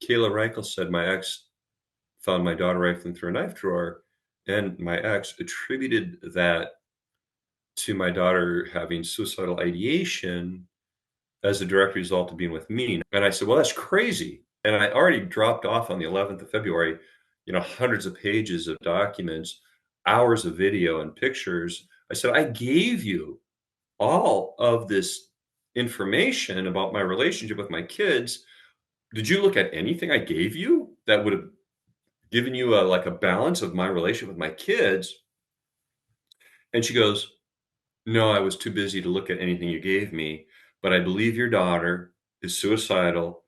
Kayla Reichel said my ex found my daughter rifling through a knife drawer, and my ex attributed that to my daughter having suicidal ideation as a direct result of being with me. And I said, well, that's crazy. And I already dropped off on the 11th of February, hundreds of pages of documents, hours of video and pictures. I said, I gave you all of this information about my relationship with my kids. Did you look at anything I gave you that would have given you a balance of my relationship with my kids? And she goes, no, I was too busy to look at anything you gave me, but I believe your daughter is suicidal.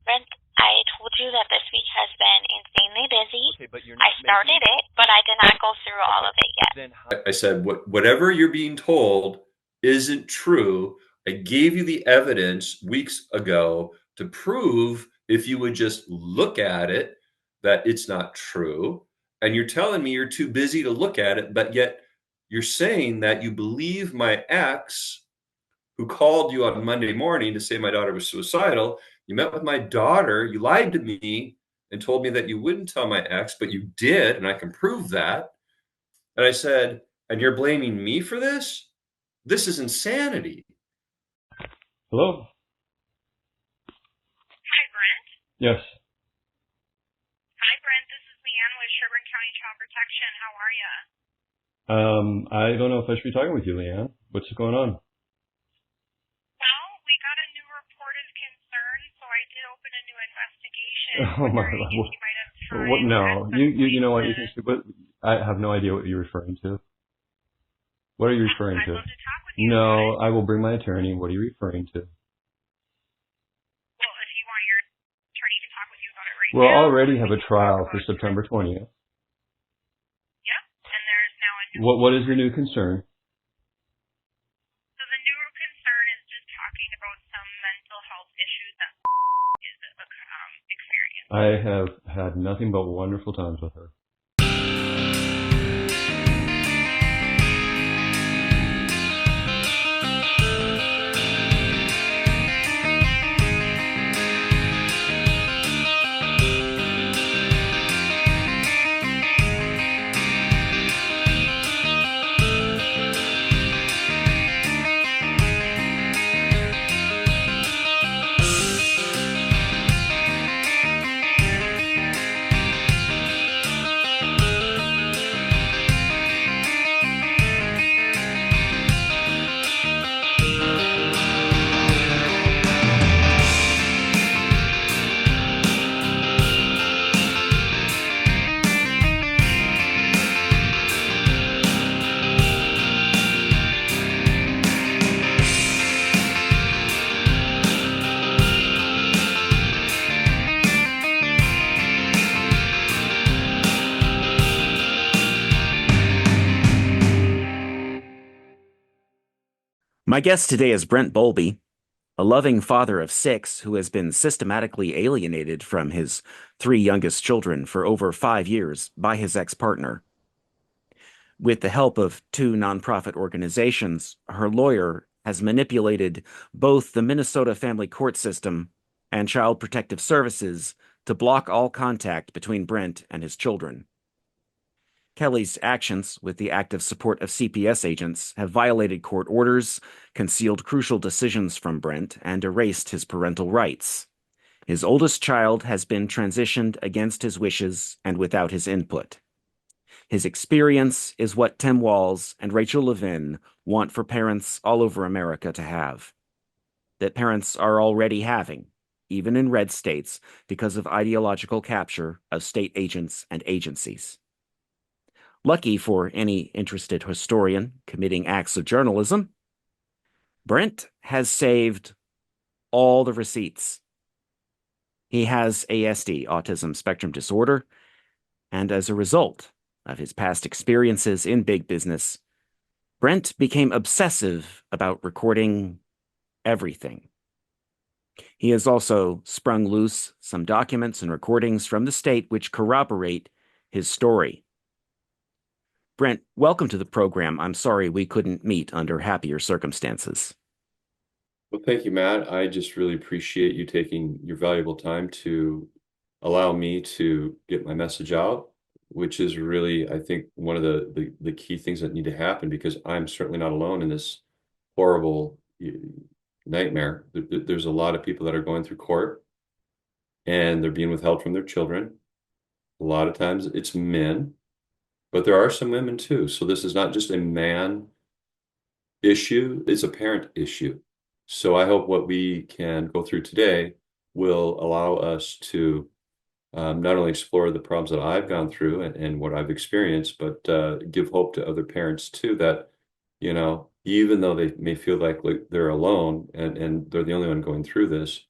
Brent, I told you that this week has been insanely busy. Okay, but you're I not started it, but I did not go through all of it yet. Then I said, whatever you're being told isn't true. I gave you the evidence weeks ago to prove, if you would just look at it, that it's not true. And you're telling me you're too busy to look at it, but yet you're saying that you believe my ex, who called you on Monday morning to say my daughter was suicidal. You met with my daughter, you lied to me and told me that you wouldn't tell my ex, but you did, and I can prove that. And I said, and you're blaming me for this? This is insanity. Hello? Hi, Brent. Yes. Hi, Brent. This is Leanne with Sherburne County Child Protection. How are you? I don't know if I should be talking with you, Leanne. What's going on? Well, we got a new report of concern, so I did open a new investigation. Oh my wondering God. if you might have time What? at No. some You know what? point You can. But I have no idea what you're referring to. What are you referring I'd to? love to talk with you about No, it. I will bring my attorney. What are you referring to? Well, if you want your attorney to talk with you about it right We'll now. already have we a can trial talk for about it. September 20th. Yep, and there's now a new What is your new concern? So the new concern is just talking about some mental health issues that is experiencing. I have had nothing but wonderful times with her. My guest today is Brent Bowlby, a loving father of 6 who has been systematically alienated from his 3 youngest children for over 5 years by his ex-partner. With the help of 2 nonprofit organizations, her lawyer has manipulated both the Minnesota family court system and Child Protective Services to block all contact between Brent and his children. Kelly's actions, with the active support of CPS agents, have violated court orders, concealed crucial decisions from Brent, and erased his parental rights. His oldest child has been transitioned against his wishes and without his input. His experience is what Tim Walz and Rachel Levin want for parents all over America to have. That parents are already having, even in red states, because of ideological capture of state agents and agencies. Lucky for any interested historian committing acts of journalism, Brent has saved all the receipts. He has ASD, autism spectrum disorder, and as a result of his past experiences in big business, Brent became obsessive about recording everything. He has also sprung loose some documents and recordings from the state which corroborate his story. Brent, welcome to the program. I'm sorry we couldn't meet under happier circumstances. Well, thank you, Matt. I just really appreciate you taking your valuable time to allow me to get my message out, which is really, I think, one of the key things that need to happen, because I'm certainly not alone in this horrible nightmare. There's a lot of people that are going through court and they're being withheld from their children. A lot of times it's men, but there are some women too. So this is not just a man issue, it's a parent issue. So I hope what we can go through today will allow us to not only explore the problems that I've gone through and what I've experienced, but give hope to other parents too, that, even though they may feel like they're alone and they're the only one going through this,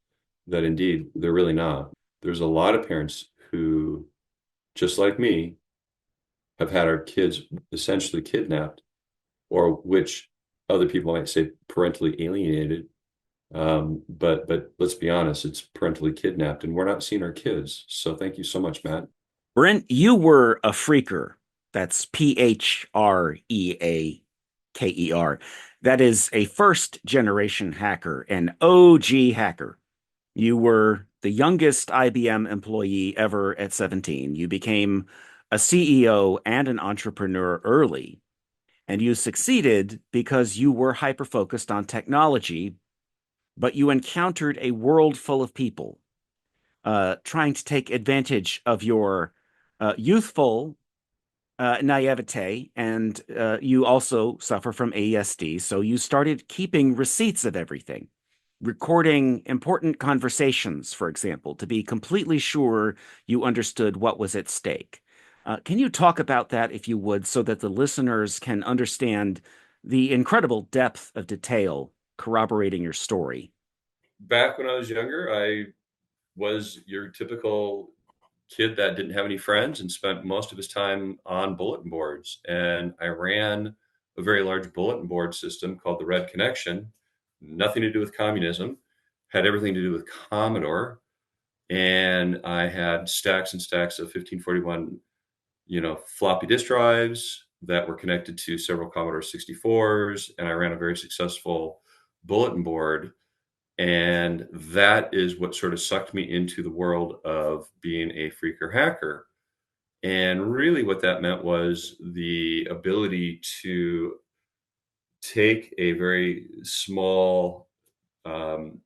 that indeed they're really not. There's a lot of parents who, just like me, have had our kids essentially kidnapped, or which other people might say parentally alienated. But let's be honest, it's parentally kidnapped, and we're not seeing our kids. So thank you so much, Matt. Brent, you were a phreaker. That's Phreaker. That is a first generation hacker, an OG hacker. You were the youngest IBM employee ever at 17. You became a CEO and an entrepreneur early, and you succeeded because you were hyper-focused on technology, but you encountered a world full of people trying to take advantage of your youthful naivete, and you also suffer from ASD. So you started keeping receipts of everything, recording important conversations, for example, to be completely sure you understood what was at stake. Can you talk about that, if you would, so that the listeners can understand the incredible depth of detail corroborating your story? Back when I was younger, I was your typical kid that didn't have any friends and spent most of his time on bulletin boards. And I ran a very large bulletin board system called the Red Connection, nothing to do with communism, had everything to do with Commodore. And I had stacks and stacks of 1541, floppy disk drives that were connected to several Commodore 64s. And I ran a very successful bulletin board, and that is what sort of sucked me into the world of being a phreaker hacker. And really, what that meant was the ability to take a very small um,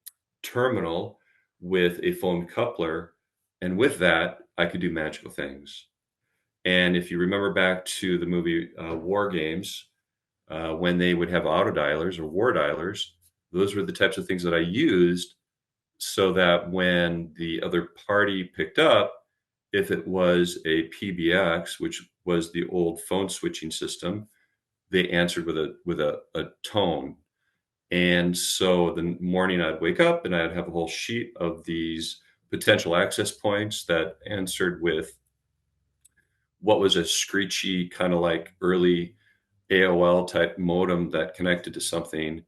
terminal with a phone coupler. And with that, I could do magical things. And if you remember back to the movie War Games, when they would have auto dialers or war dialers, those were the types of things that I used, so that when the other party picked up, if it was a PBX, which was the old phone switching system, they answered with a tone. And so the morning I'd wake up and I'd have a whole sheet of these potential access points that answered with what was a screechy kind of like early AOL type modem that connected to something.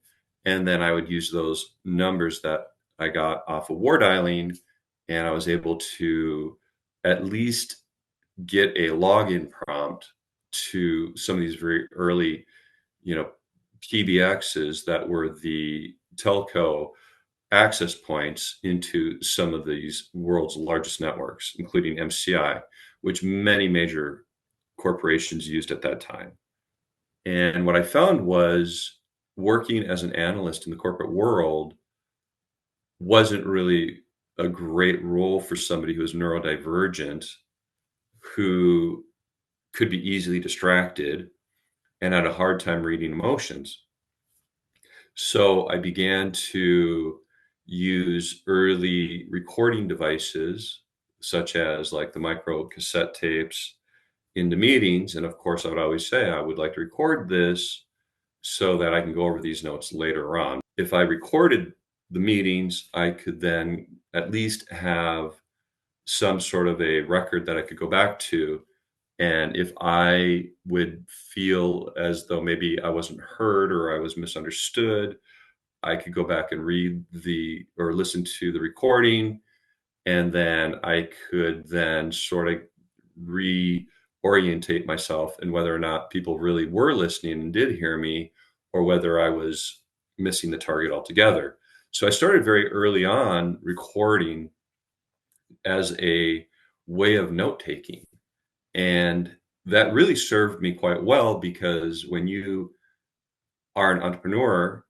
And then I would use those numbers that I got off of war dialing, and I was able to at least get a login prompt to some of these very early, you know, PBXs that were the telco access points into some of these world's largest networks, including MCI, which many major corporations used at that time. And what I found was, working as an analyst in the corporate world wasn't really a great role for somebody who is neurodivergent, who could be easily distracted and had a hard time reading emotions. So I began to use early recording devices, such as like the micro cassette tapes, into meetings. And of course, I would always say, I would like to record this so that I can go over these notes later on. If I recorded the meetings, I could then at least have some sort of a record that I could go back to. And if I would feel as though maybe I wasn't heard or I was misunderstood, I could go back and read or listen to the recording. And then I could then sort of reorientate myself in whether or not people really were listening and did hear me, or whether I was missing the target altogether. So I started very early on recording as a way of note taking. And that really served me quite well, because when you are an entrepreneur,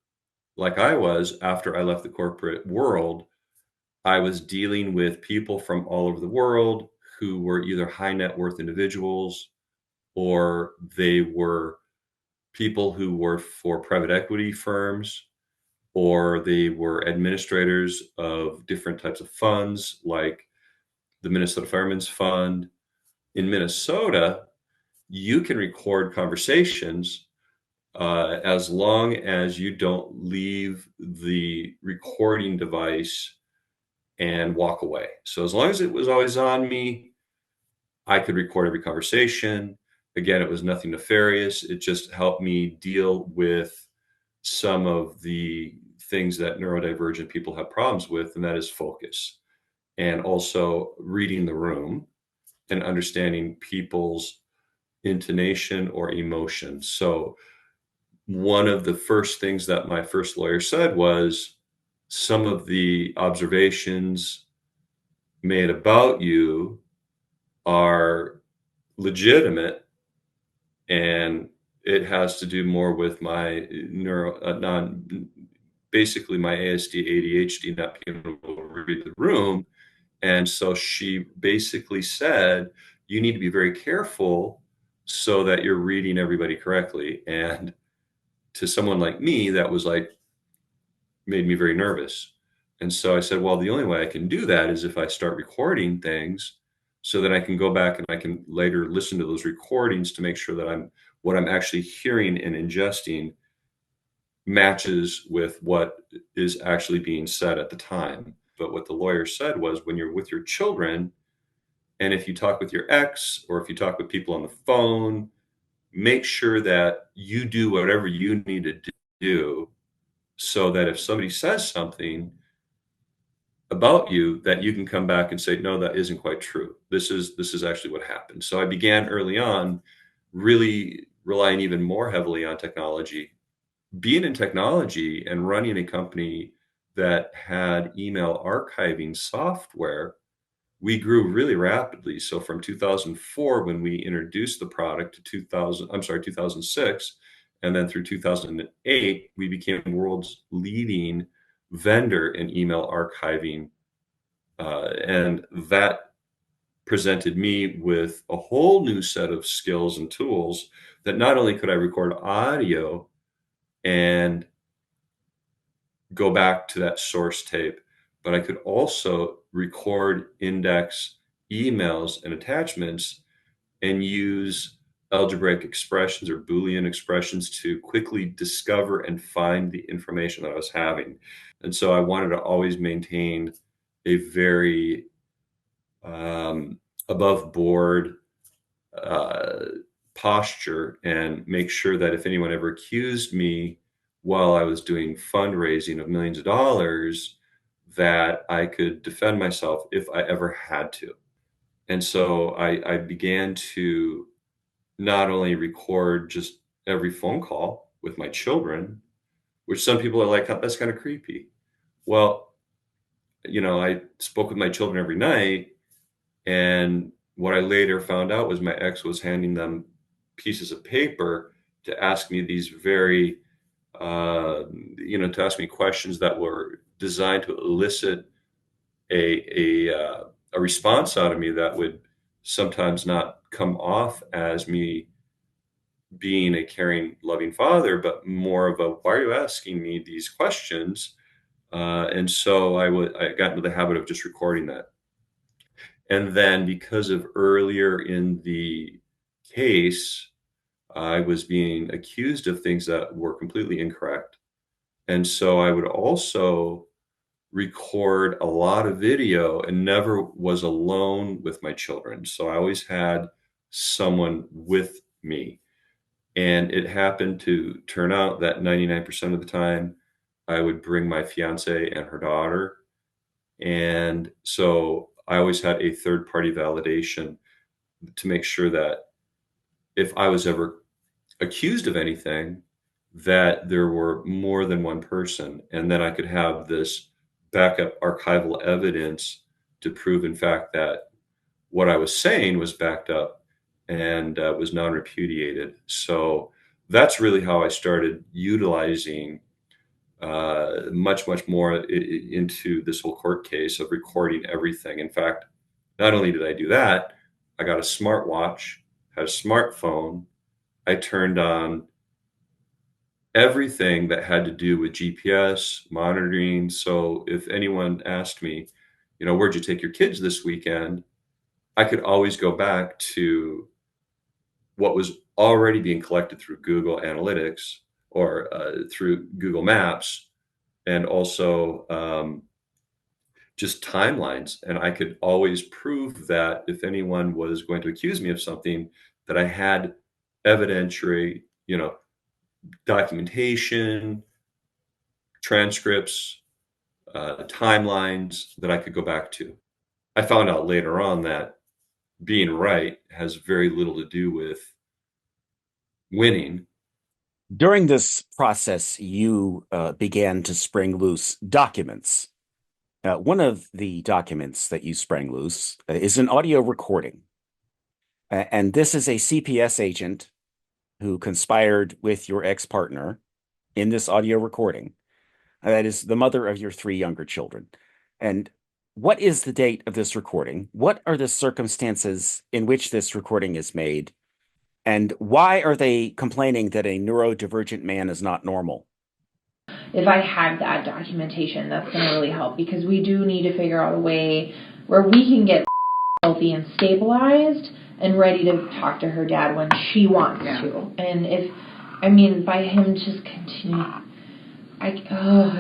like I was after I left the corporate world, I was dealing with people from all over the world who were either high net worth individuals, or they were people who worked for private equity firms, or they were administrators of different types of funds like the Minnesota Firemen's Fund. In Minnesota, you can record conversations as long as you don't leave the recording device and walk away. So as long as it was always on me, I could record every conversation. Again, it was nothing nefarious. It just helped me deal with some of the things that neurodivergent people have problems with, and that is focus, and also reading the room and understanding people's intonation or emotion. So one of the first things that my first lawyer said was, some of the observations made about you are legitimate, and it has to do more with my basically my ASD, ADHD, not being able to read the room. And so she basically said, you need to be very careful so that you're reading everybody correctly. And to someone like me, that was like, made me very nervous. And so I said, well, the only way I can do that is if I start recording things, so that I can go back and I can later listen to those recordings to make sure that what I'm actually hearing and ingesting matches with what is actually being said at the time. But what the lawyer said was, when you're with your children, and if you talk with your ex, or if you talk with people on the phone, make sure that you do whatever you need to do, so that if somebody says something about you, that you can come back and say, no, that isn't quite true. This is actually what happened. So I began early on really relying even more heavily on technology. Being in technology and running a company that had email archiving software, we grew really rapidly. So from 2004, when we introduced the product, to 2006, and then through 2008, we became the world's leading vendor in email archiving. And that presented me with a whole new set of skills and tools, that not only could I record audio and go back to that source tape, but I could also record, index emails and attachments, and use algebraic expressions or Boolean expressions to quickly discover and find the information that I was having. And so I wanted to always maintain a very above board uh, posture, and make sure that if anyone ever accused me while I was doing fundraising of millions of dollars, that I could defend myself if I ever had to. And so I began to not only record just every phone call with my children, which some people are like, that's kind of creepy. Well, I spoke with my children every night, and what I later found out was my ex was handing them pieces of paper to ask me these very, to ask me questions that were designed to elicit a response out of me that would sometimes not come off as me being a caring, loving father, but more of a, why are you asking me these questions? And so I got into the habit of just recording that. And then, because of earlier in the case, I was being accused of things that were completely incorrect. And so I would also record a lot of video, and never was alone with my children. So I always had someone with me. And it happened to turn out that 99% of the time, I would bring my fiance and her daughter. And so I always had a third party validation to make sure that if I was ever accused of anything, that there were more than one person, and then I could have this backup archival evidence to prove, in fact, that what I was saying was backed up and was non-repudiated. So that's really how I started utilizing much more into this whole court case of recording everything. In fact, not only did I do that, I got a smartwatch, had a smartphone. I turned on everything that had to do with GPS monitoring. So if anyone asked me, where'd you take your kids this weekend? I could always go back to what was already being collected through Google Analytics or through Google Maps, and also just timelines. And I could always prove that if anyone was going to accuse me of something, that I had evidentiary, documentation, transcripts, timelines that I could go back to. I found out later on that being right has very little to do with winning. During this process, you began to spring loose documents. One of the documents that you sprang loose is an audio recording. And this is a CPS agent who conspired with your ex-partner in this audio recording. That is the mother of your 3 younger children. And what is the date of this recording? What are the circumstances in which this recording is made? And why are they complaining that a neurodivergent man is not normal? If I had that documentation, that's going to really help, because we do need to figure out a way where we can get healthy and stabilized and ready to talk to her dad when she wants to. And by him just continuing,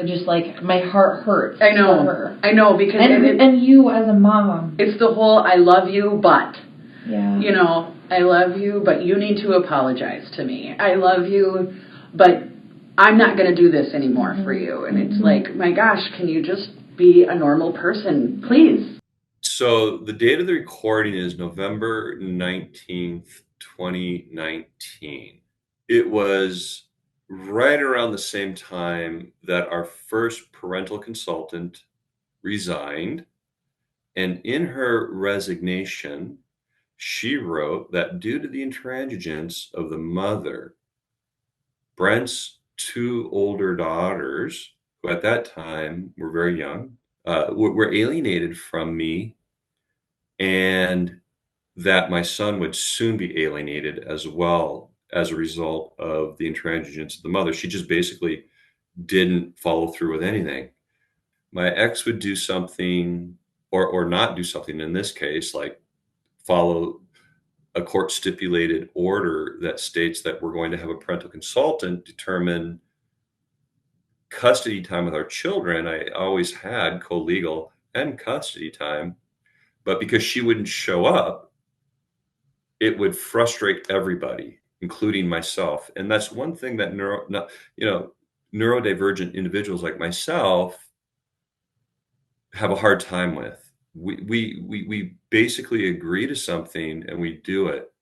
just like my heart hurts. I know. For her. I know, because and you as a mom. It's the whole I love you, but yeah. I love you, but you need to apologize to me. I love you, but I'm not going to do this anymore for you. And it's like, my gosh, can you just be a normal person, please? So the date of the recording is November 19th, 2019. It was right around the same time that our first parental consultant resigned. And in her resignation, she wrote that due to the intransigence of the mother, Brent's 2 older daughters, who at that time were very young, were alienated from me, and that my son would soon be alienated as well as a result of the intransigence of the mother. She just basically didn't follow through with anything. My ex would do something or not do something, in this case, like follow a court stipulated order that states that we're going to have a parental consultant determine custody time with our children. I always had co-legal and custody time, but because she wouldn't show up, it would frustrate everybody, including myself. And that's one thing that neurodivergent individuals like myself have a hard time with. We basically agree to something and we do it,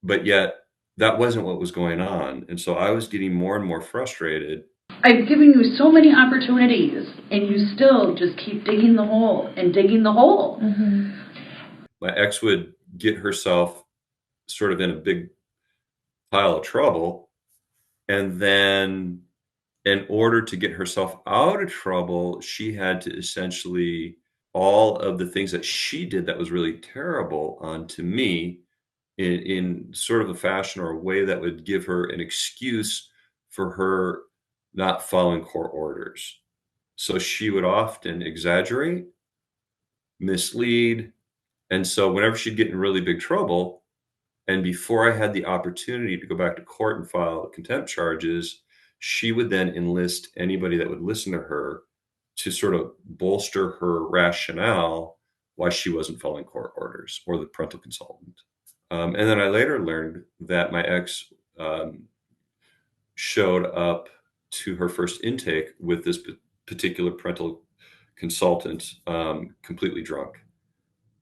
but yet that wasn't what was going on. And so I was getting more and more frustrated. I've given you so many opportunities, and you still just keep digging the hole and digging the hole. Mm-hmm. My ex would get herself sort of in a big pile of trouble, and then in order to get herself out of trouble, she had to essentially all of the things that she did that was really terrible onto me in sort of a fashion or a way that would give her an excuse for her not following court orders. So she would often exaggerate, mislead. And so whenever she'd get in really big trouble, and before I had the opportunity to go back to court and file contempt charges, she would then enlist anybody that would listen to her to sort of bolster her rationale why she wasn't following court orders or the parental consultant. And then I later learned that my ex showed up to her first intake with this particular parental consultant completely drunk.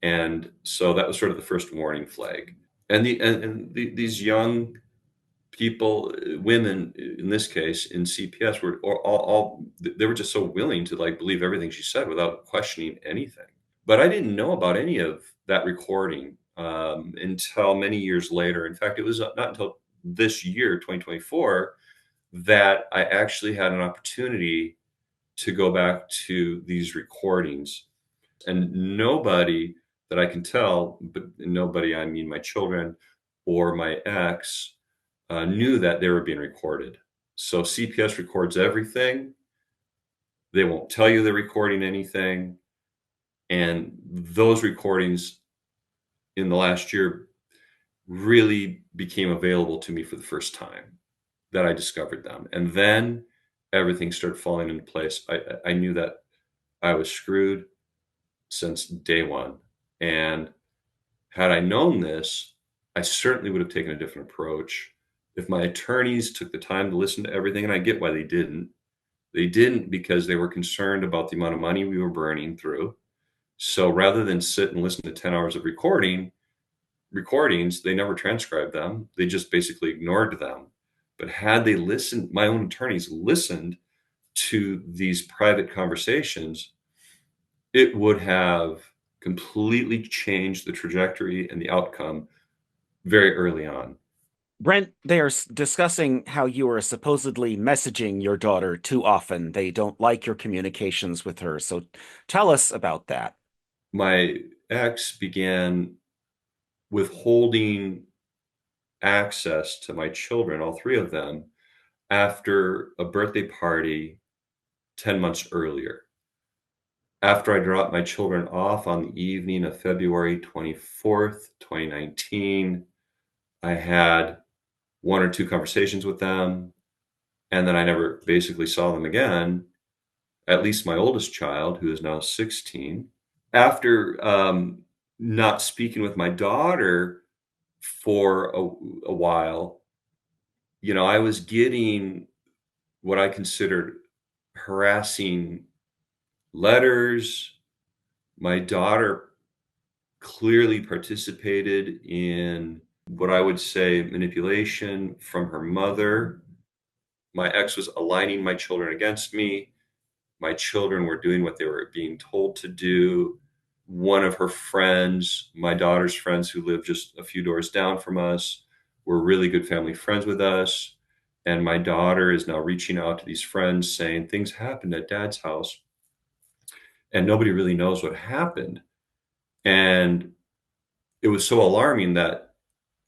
And so that was sort of the first warning flag. And these young people, women in this case in CPS, were all they were just so willing to like believe everything she said without questioning anything. But I didn't know about any of that recording until many years later. In fact, it was not until this year, 2024, that I actually had an opportunity to go back to these recordings. And nobody that I can tell, but nobody, I mean my children or my ex, knew that they were being recorded. So CPS records everything. They won't tell you they're recording anything. And those recordings in the last year really became available to me for the first time, that I discovered them. And then everything started falling into place. I knew that I was screwed since day one. And had I known this, I certainly would have taken a different approach. If my attorneys took the time to listen to everything, and I get why they didn't. They didn't because they were concerned about the amount of money we were burning through. So rather than sit and listen to 10 hours of recordings, they never transcribed them. They just basically ignored them. But had they listened, my own attorneys listened to these private conversations, it would have completely changed the trajectory and the outcome very early on. Brent, they are discussing how you are supposedly messaging your daughter too often. They don't like your communications with her. So tell us about that. My ex began withholding access to my children, all three of them, after a birthday party 10 months earlier. After I dropped my children off on the evening of February 24th, 2019, I had one or two conversations with them, and then I never basically saw them again, at least my oldest child, who is now 16. After not speaking with my daughter for a while, I was getting what I considered harassing letters. My daughter clearly participated in what I would say manipulation from her mother. My ex was aligning my children against me. My children were doing what they were being told to do. One of her friends, my daughter's friends who live just a few doors down from us, were really good family friends with us. And my daughter is now reaching out to these friends saying things happened at dad's house and nobody really knows what happened. And it was so alarming that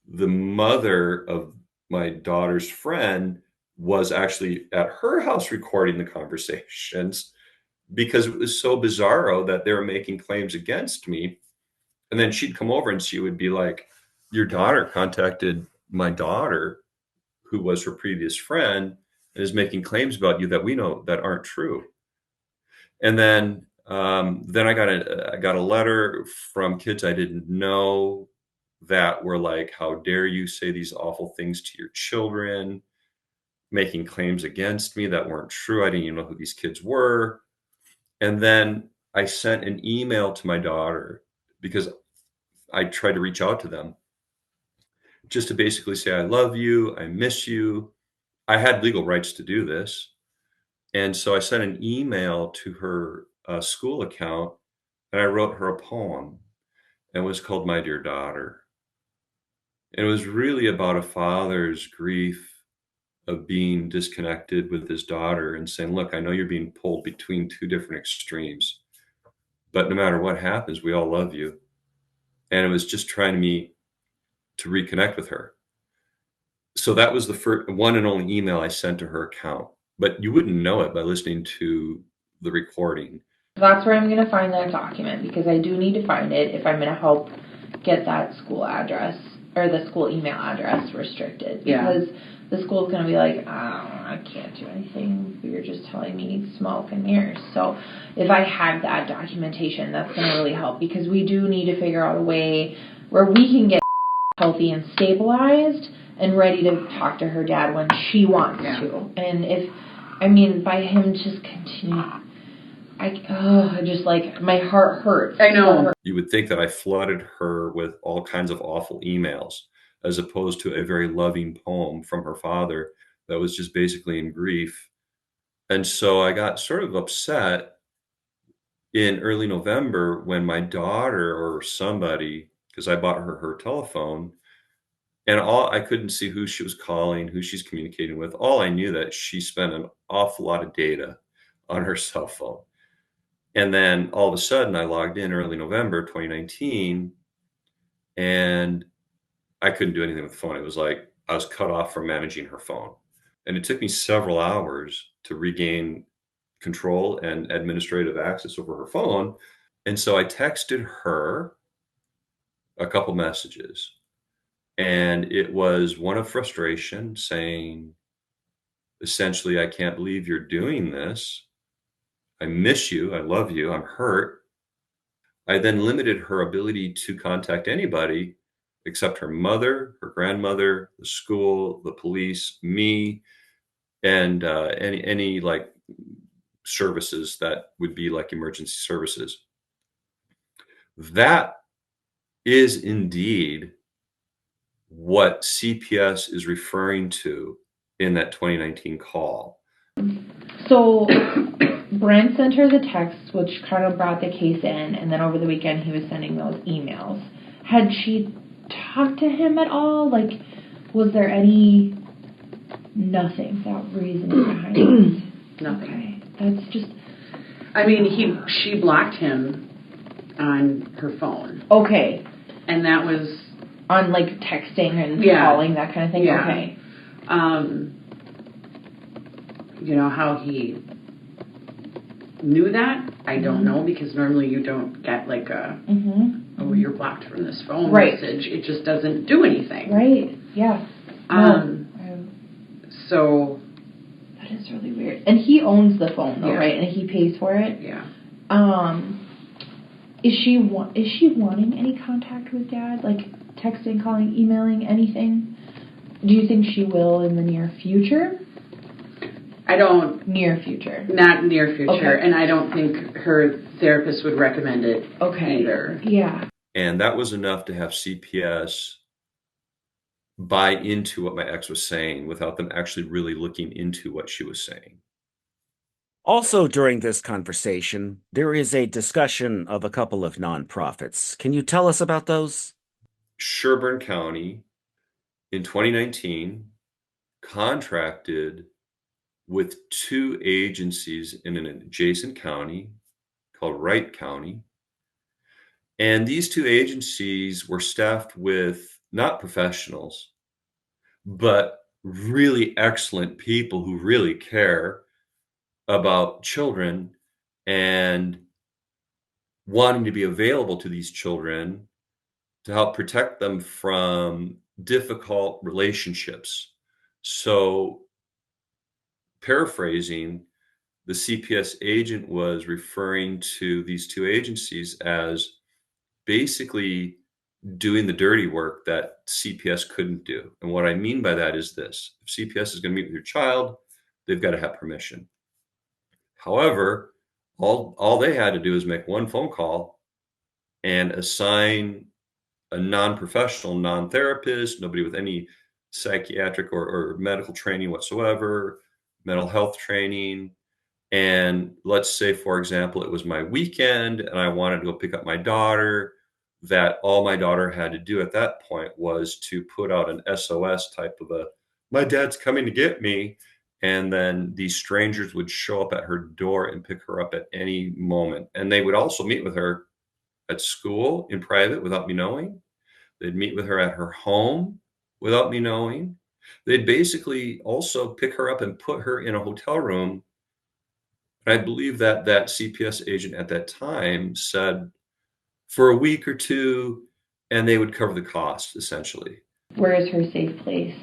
the mother of my daughter's friend was actually at her house recording the conversations because it was so bizarro that they were making claims against me. And then she'd come over and she would be like, your daughter contacted my daughter, who was her previous friend, and is making claims about you that we know that aren't true. And then I got a letter from kids I didn't know that were like, how dare you say these awful things to your children, making claims against me that weren't true. I didn't even know who these kids were. And then I sent an email to my daughter because I tried to reach out to them just to basically say, I love you, I miss you. I had legal rights to do this. And so I sent an email to her school account and I wrote her a poem, and it was called My Dear Daughter. And it was really about a father's grief of being disconnected with his daughter and saying, look, I know you're being pulled between two different extremes, but no matter what happens, we all love you. And it was just trying to reconnect with her. So that was the first one and only email I sent to her account, but you wouldn't know it by listening to the recording. That's where I'm going to find that document, because I do need to find it if I'm going to help get that school address or the school email address restricted. Because the school's going to be like, oh, I can't do anything. You're just telling me smoke and mirrors. So if I have that documentation, that's going to really help, because we do need to figure out a way where we can get healthy and stabilized and ready to talk to her dad when she wants to. And by him just continuing, just like my heart hurts. I know. You would think that I flooded her with all kinds of awful emails, as opposed to a very loving poem from her father that was just basically in grief. And so I got sort of upset in early November when my daughter or somebody, because I bought her telephone, and all I couldn't see who she was calling, who she's communicating with. All I knew that she spent an awful lot of data on her cell phone. And then all of a sudden I logged in early November 2019 and I couldn't do anything with the phone. It was like I was cut off from managing her phone. And it took me several hours to regain control and administrative access over her phone. And so I texted her a couple messages. And it was one of frustration saying, essentially, I can't believe you're doing this. I miss you. I love you. I'm hurt. I then limited her ability to contact anybody except her mother, her grandmother, the school, the police, me, and any like services that would be like emergency services. That is indeed what CPS is referring to in that 2019 call. So Brent sent her the text, which kind of brought the case in, and then over the weekend he was sending those emails. Had she talked to him at all? Like, was there any... Nothing, that reasoning behind it? Nothing. Okay, that's just... I mean, she blocked him on her phone. Okay. And that was... On, like, texting and calling, that kind of thing? Yeah. Okay. You know how he knew that? I don't know, because normally you don't get, like, a, oh, you're blocked from this phone message. It just doesn't do anything. Right, yeah. So... That is really weird. And he owns the phone, though, right? And he pays for it? Yeah. Is she wanting any contact with Dad? Like, texting, calling, emailing, anything? Do you think she will in the near future? I don't... Near future. Not near future. Okay. And I don't think her therapist would recommend it either. Yeah. And that was enough to have CPS buy into what my ex was saying without them actually really looking into what she was saying. Also during this conversation, there is a discussion of a couple of nonprofits. Can you tell us about those? Sherburne County in 2019 contracted with two agencies in an adjacent county called Wright County. And these two agencies were staffed with not professionals, but really excellent people who really care about children and wanting to be available to these children to help protect them from difficult relationships. So, paraphrasing, the CPS agent was referring to these two agencies as basically doing the dirty work that CPS couldn't do. And what I mean by that is this: if CPS is going to meet with your child, they've got to have permission. However, all they had to do is make one phone call and assign a non-professional, non-therapist, nobody with any psychiatric or medical training whatsoever, mental health training. And let's say, for example, it was my weekend and I wanted to go pick up my daughter, that all my daughter had to do at that point was to put out an SOS type of a, my dad's coming to get me. And then these strangers would show up at her door and pick her up at any moment. And they would also meet with her at school in private without me knowing. They'd meet with her at her home without me knowing. They'd basically also pick her up and put her in a hotel room. And I believe that that CPS agent at that time said for a week or two, and they would cover the cost, essentially. Where is her safe place?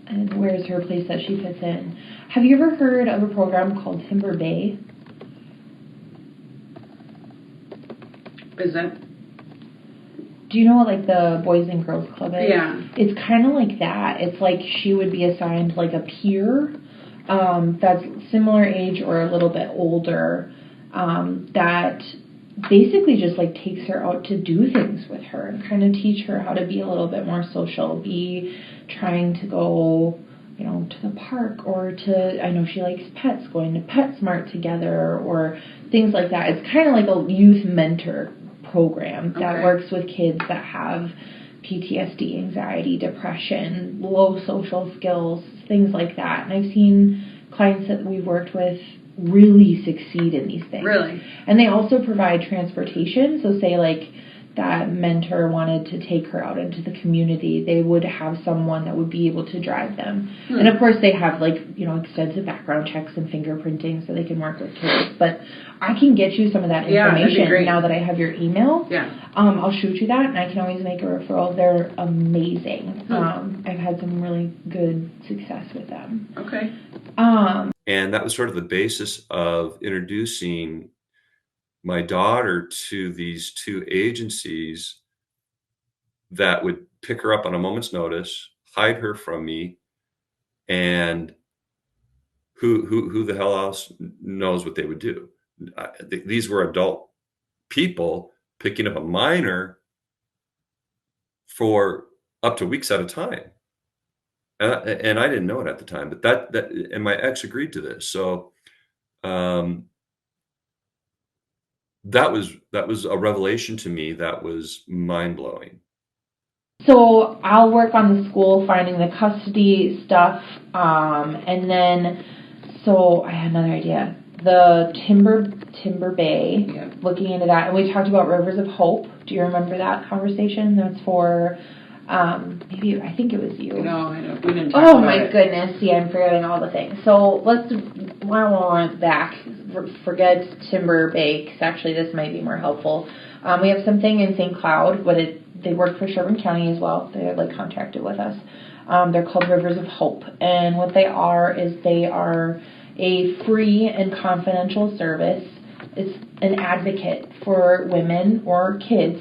And where is her place that she fits in? Have you ever heard of a program called Timber Bay? Is that... Do you know what, like, the Boys and Girls Club is? Yeah. It's kind of like that. It's like she would be assigned, like, a peer that's similar age or a little bit older that basically just, like, takes her out to do things with her and kind of teach her how to be a little bit more social, be trying to go, you know, to the park or to, I know she likes pets, going to PetSmart together or things like that. It's kind of like a youth mentor program that Okay. works with kids that have PTSD, anxiety, depression, low social skills, things like that. And I've seen clients that we've worked with really succeed in these things. Really? And they also provide transportation. So say like that mentor wanted to take her out into the community, they would have someone that would be able to drive them. And of course they have like, extensive background checks and fingerprinting so they can work with kids. But I can get you some of that Yeah, that'd be information great. now that I have your email. Yeah. I'll shoot you that, and I can always make a referral. They're amazing. I've had some really good success with them. Okay. And that was sort of the basis of introducing my daughter to these two agencies that would pick her up on a moment's notice, hide her from me, and who the hell else knows what they would do? These were adult people picking up a minor for up to weeks at a time. And I didn't know it at the time, but that and my ex agreed to this. So that was a revelation to me that was mind-blowing. So I'll work on the school, finding the custody stuff, and then, so I had another idea. The Timber Bay, Yeah. looking into that, and we talked about Rivers of Hope. Do you remember that conversation? That's for, maybe, I think it was you. No, I don't. We didn't talk Oh about my it. goodness, see, I'm forgetting all the things. So let's, back, forget Timber Bay, because actually this might be more helpful. We have something in St. Cloud, but they work for Sherburne County as well. They're like contracted with us. They're called Rivers of Hope. And what they are is they are a free and confidential service. It's an advocate for women or kids,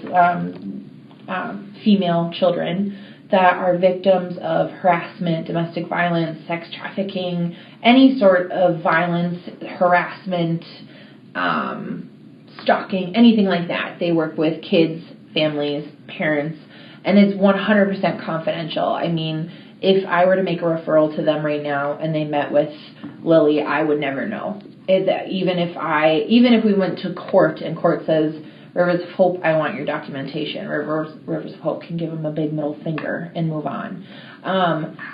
female children that are victims of harassment, domestic violence, sex trafficking, any sort of violence, harassment, stalking, anything like that. They work with kids, families, parents, and it's 100% confidential. I mean, if I were to make a referral to them right now and they met with Lily, I would never know. Even if we went to court and court says, Rivers of Hope, I want your documentation, Rivers of Hope can give them a big middle finger and move on.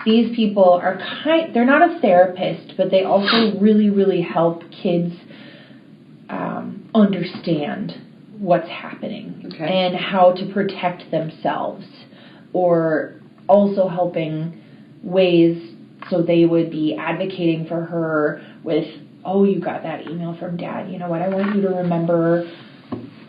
These people are they're not a therapist, but they also really, really help kids understand what's happening and how to protect themselves, or also helping ways so they would be advocating for her with, oh, you got that email from Dad. You know what? I want you to remember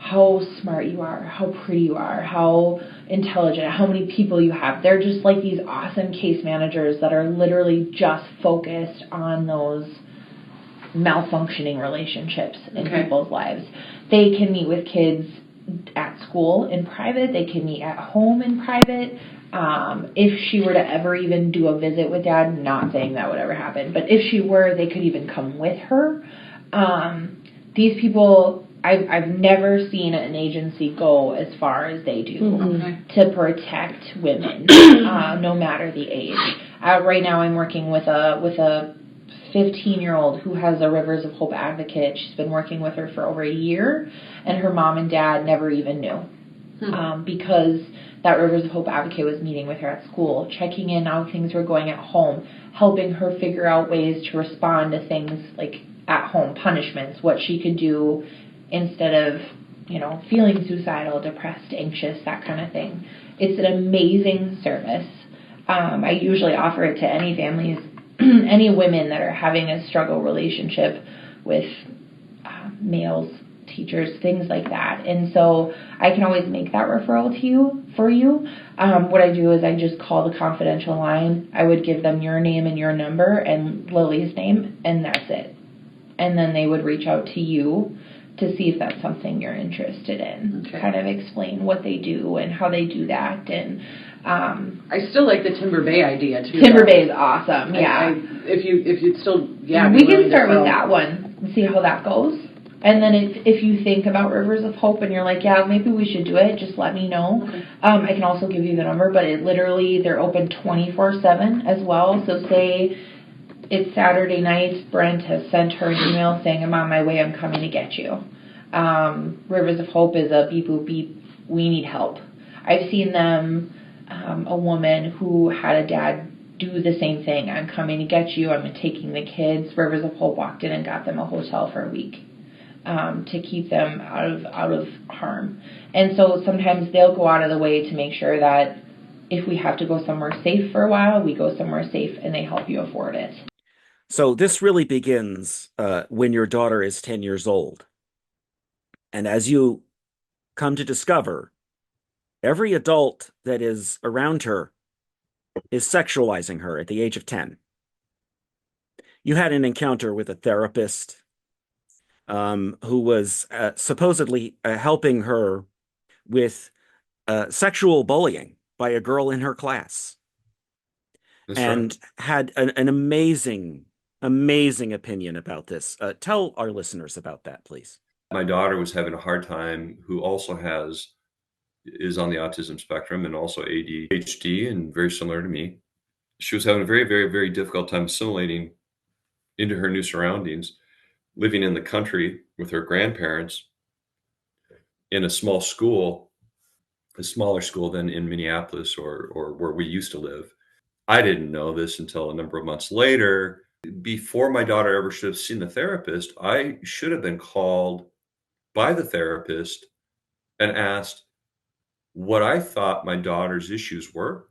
how smart you are, how pretty you are, how intelligent, how many people you have. They're just like these awesome case managers that are literally just focused on those malfunctioning relationships in people's lives. They can meet with kids at school in private. They can meet at home in private. If she were to ever even do a visit with Dad, not saying that would ever happen, but if she were, they could even come with her. These people, I've never seen an agency go as far as they do to protect women, no matter the age. Right now I'm working with a 15-year-old who has a Rivers of Hope advocate. She's been working with her for over a year, and her mom and dad never even knew because that Rivers of Hope advocate was meeting with her at school, checking in how things were going at home, helping her figure out ways to respond to things like at home, punishments, what she could do instead of, feeling suicidal, depressed, anxious, that kind of thing. It's an amazing service. I usually offer it to any families, any women that are having a struggle relationship with males, teachers, things like that. And so I can always make that referral to you, for you. What I do is I just call the confidential line. I would give them your name and your number and Lily's name, and that's it. And then they would reach out to you to see if that's something you're interested in. Kind of explain what they do and how they do that. And I still like the Timber Bay idea too. Timber Bay is awesome. Yeah. If you'd still, we can start with that one and see how that goes. And then if you think about Rivers of Hope and you're like, yeah, maybe we should do it, just let me know. I can also give you the number, but they're open 24/7 as well. So say it's Saturday night. Brent has sent her an email saying, I'm on my way, I'm coming to get you. Rivers of Hope is a beep boop beep, we need help. I've seen them, a woman who had a dad do the same thing. I'm coming to get you, I'm taking the kids. Rivers of Hope walked in and got them a hotel for a week to keep them out of harm. And so sometimes they'll go out of the way to make sure that if we have to go somewhere safe for a while, we go somewhere safe, and they help you afford it. So this really begins when your daughter is 10 years old. And as you come to discover, every adult that is around her is sexualizing her at the age of 10. You had an encounter with a therapist who was supposedly helping her with sexual bullying by a girl in her class. That's and right. had an amazing opinion about this. Tell our listeners about that, please. My daughter was having a hard time, who also is on the autism spectrum and also ADHD, and very similar to me. She was having a very, very, very difficult time assimilating into her new surroundings, living in the country with her grandparents in a small school, a smaller school than in Minneapolis or where we used to live. I didn't know this until a number of months later. Before my daughter ever should have seen the therapist, I should have been called by the therapist and asked what I thought my daughter's issues were,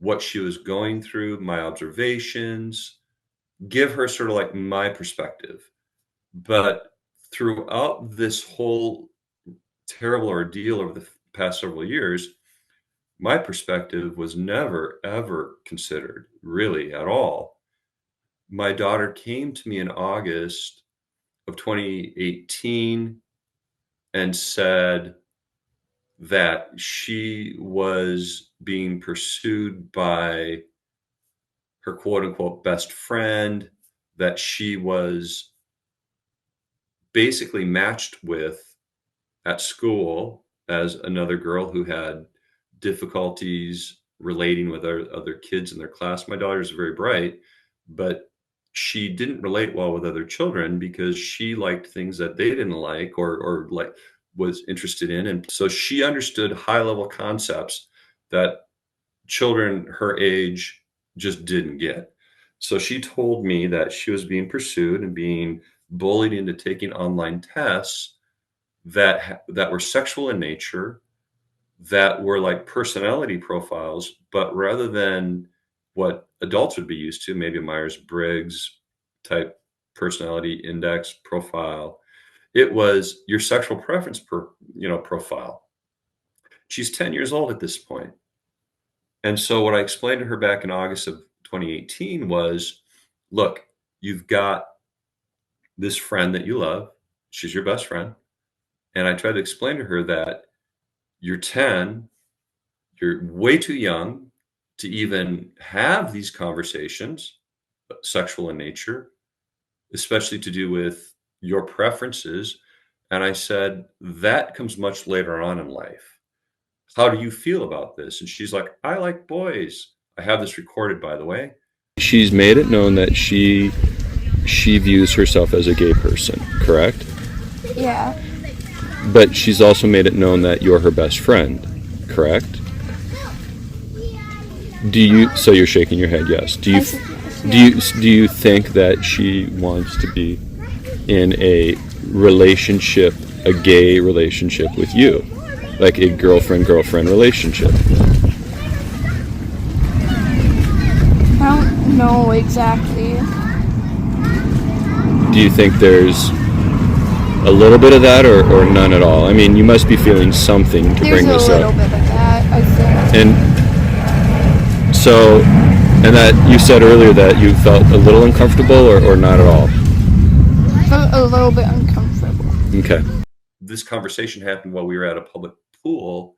what she was going through, my observations, give her sort of like my perspective. But throughout this whole terrible ordeal over the past several years, my perspective was never, ever considered, really, at all. My daughter came to me in August of 2018 and said that she was being pursued by her quote unquote best friend, that she was basically matched with at school as another girl who had difficulties relating with other kids in their class. My daughter's very bright, but she didn't relate well with other children because she liked things that they didn't like or like was interested in. And so she understood high level concepts that children her age just didn't get. So she told me that she was being pursued and being bullied into taking online tests that were sexual in nature, that were like personality profiles, but rather than what adults would be used to, maybe a Myers-Briggs type personality index profile, it was your sexual preference profile. She's 10 years old at this point. And so what I explained to her back in August of 2018 was, look, you've got this friend that you love. She's your best friend. And I tried to explain to her that you're 10, you're way too young to even have these conversations, sexual in nature, especially to do with your preferences. And I said, that comes much later on in life. How do you feel about this? And she's like, I like boys. I have this recorded, by the way. She's made it known that she views herself as a gay person, correct? Yeah. But she's also made it known that you're her best friend, correct? So you're shaking your head, yes. Do you think that she wants to be in a relationship, a gay relationship with you? Like a girlfriend relationship? I don't know exactly. Do you think there's a little bit of that or none at all? I mean, you must be feeling something to bring this up. There's a little bit of that, I think. And that you said earlier that you felt a little uncomfortable or not at all? Felt a little bit uncomfortable. Okay. This conversation happened while we were at a public pool,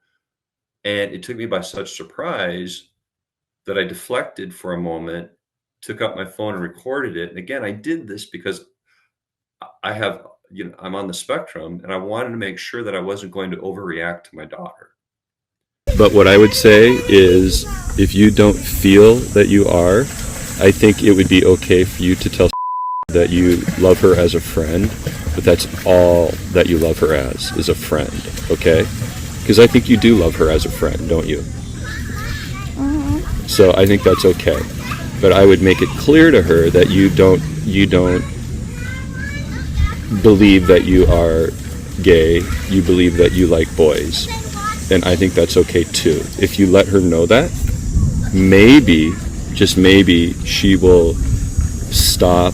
and it took me by such surprise that I deflected for a moment, took out my phone and recorded it. And again, I did this because I'm on the spectrum, and I wanted to make sure that I wasn't going to overreact to my daughter. But what I would say is, if you don't feel that you are, I think it would be okay for you to tell that you love her as a friend, but that's all that you love her as, is a friend, okay? Because I think you do love her as a friend, don't you? So I think that's okay. But I would make it clear to her that you don't believe that you are gay, you believe that you like boys. And I think that's okay too. If you let her know that, maybe, just maybe, she will stop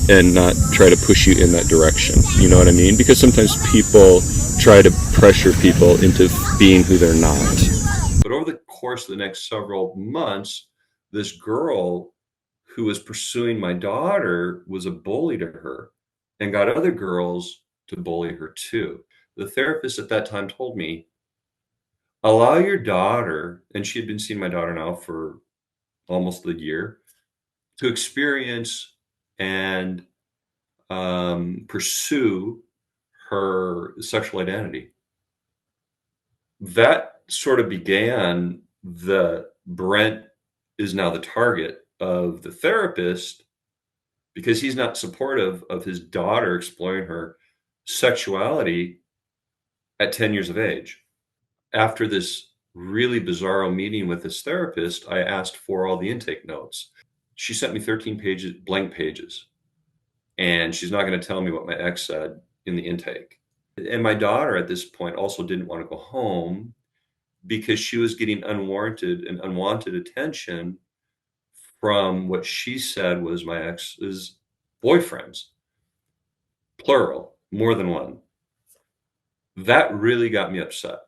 and not try to push you in that direction. You know what I mean? Because sometimes people try to pressure people into being who they're not. But over the course of the next several months, this girl who was pursuing my daughter was a bully to her and got other girls to bully her too. The therapist at that time told me, allow your daughter, and she had been seeing my daughter now for almost a year, to experience and pursue her sexual identity. That sort of began the Brent is now the target of the therapist because he's not supportive of his daughter exploring her sexuality at 10 years of age. After this really bizarro meeting with this therapist, I asked for all the intake notes. She sent me 13 pages, blank pages, and she's not going to tell me what my ex said in the intake. And my daughter at this point also didn't want to go home because she was getting unwarranted and unwanted attention from what she said was my ex's boyfriends, plural, more than one. That really got me upset.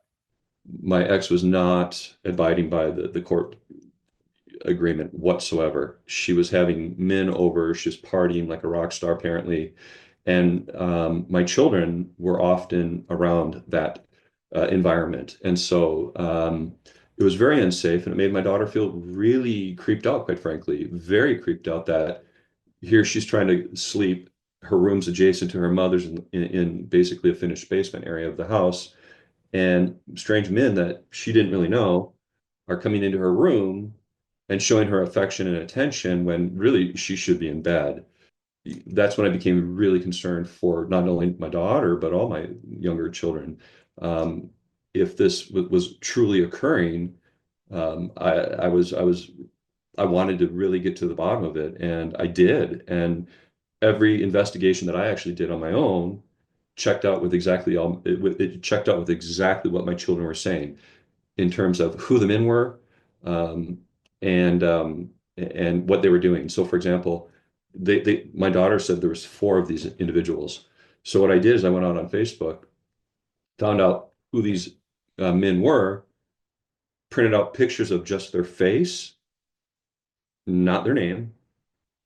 My ex was not abiding by the court agreement whatsoever. She was having men over, she was partying like a rock star apparently, and my children were often around that environment, and so it was very unsafe, and it made my daughter feel really creeped out, quite frankly, very creeped out that here she's trying to sleep. Her room's adjacent to her mother's in basically a finished basement area of the house, and strange men that she didn't really know are coming into her room and showing her affection and attention when really she should be in bed. That's when I became really concerned for not only my daughter, but all my younger children. If this was truly occurring, I wanted to really get to the bottom of it, and I did. And every investigation that I actually did on my own checked out with it checked out with exactly what my children were saying in terms of who the men were, um, and what they were doing. So, for example, my daughter said there was four of these individuals. So what I did is I went out on Facebook, found out who these men were, printed out pictures of just their face, not their name,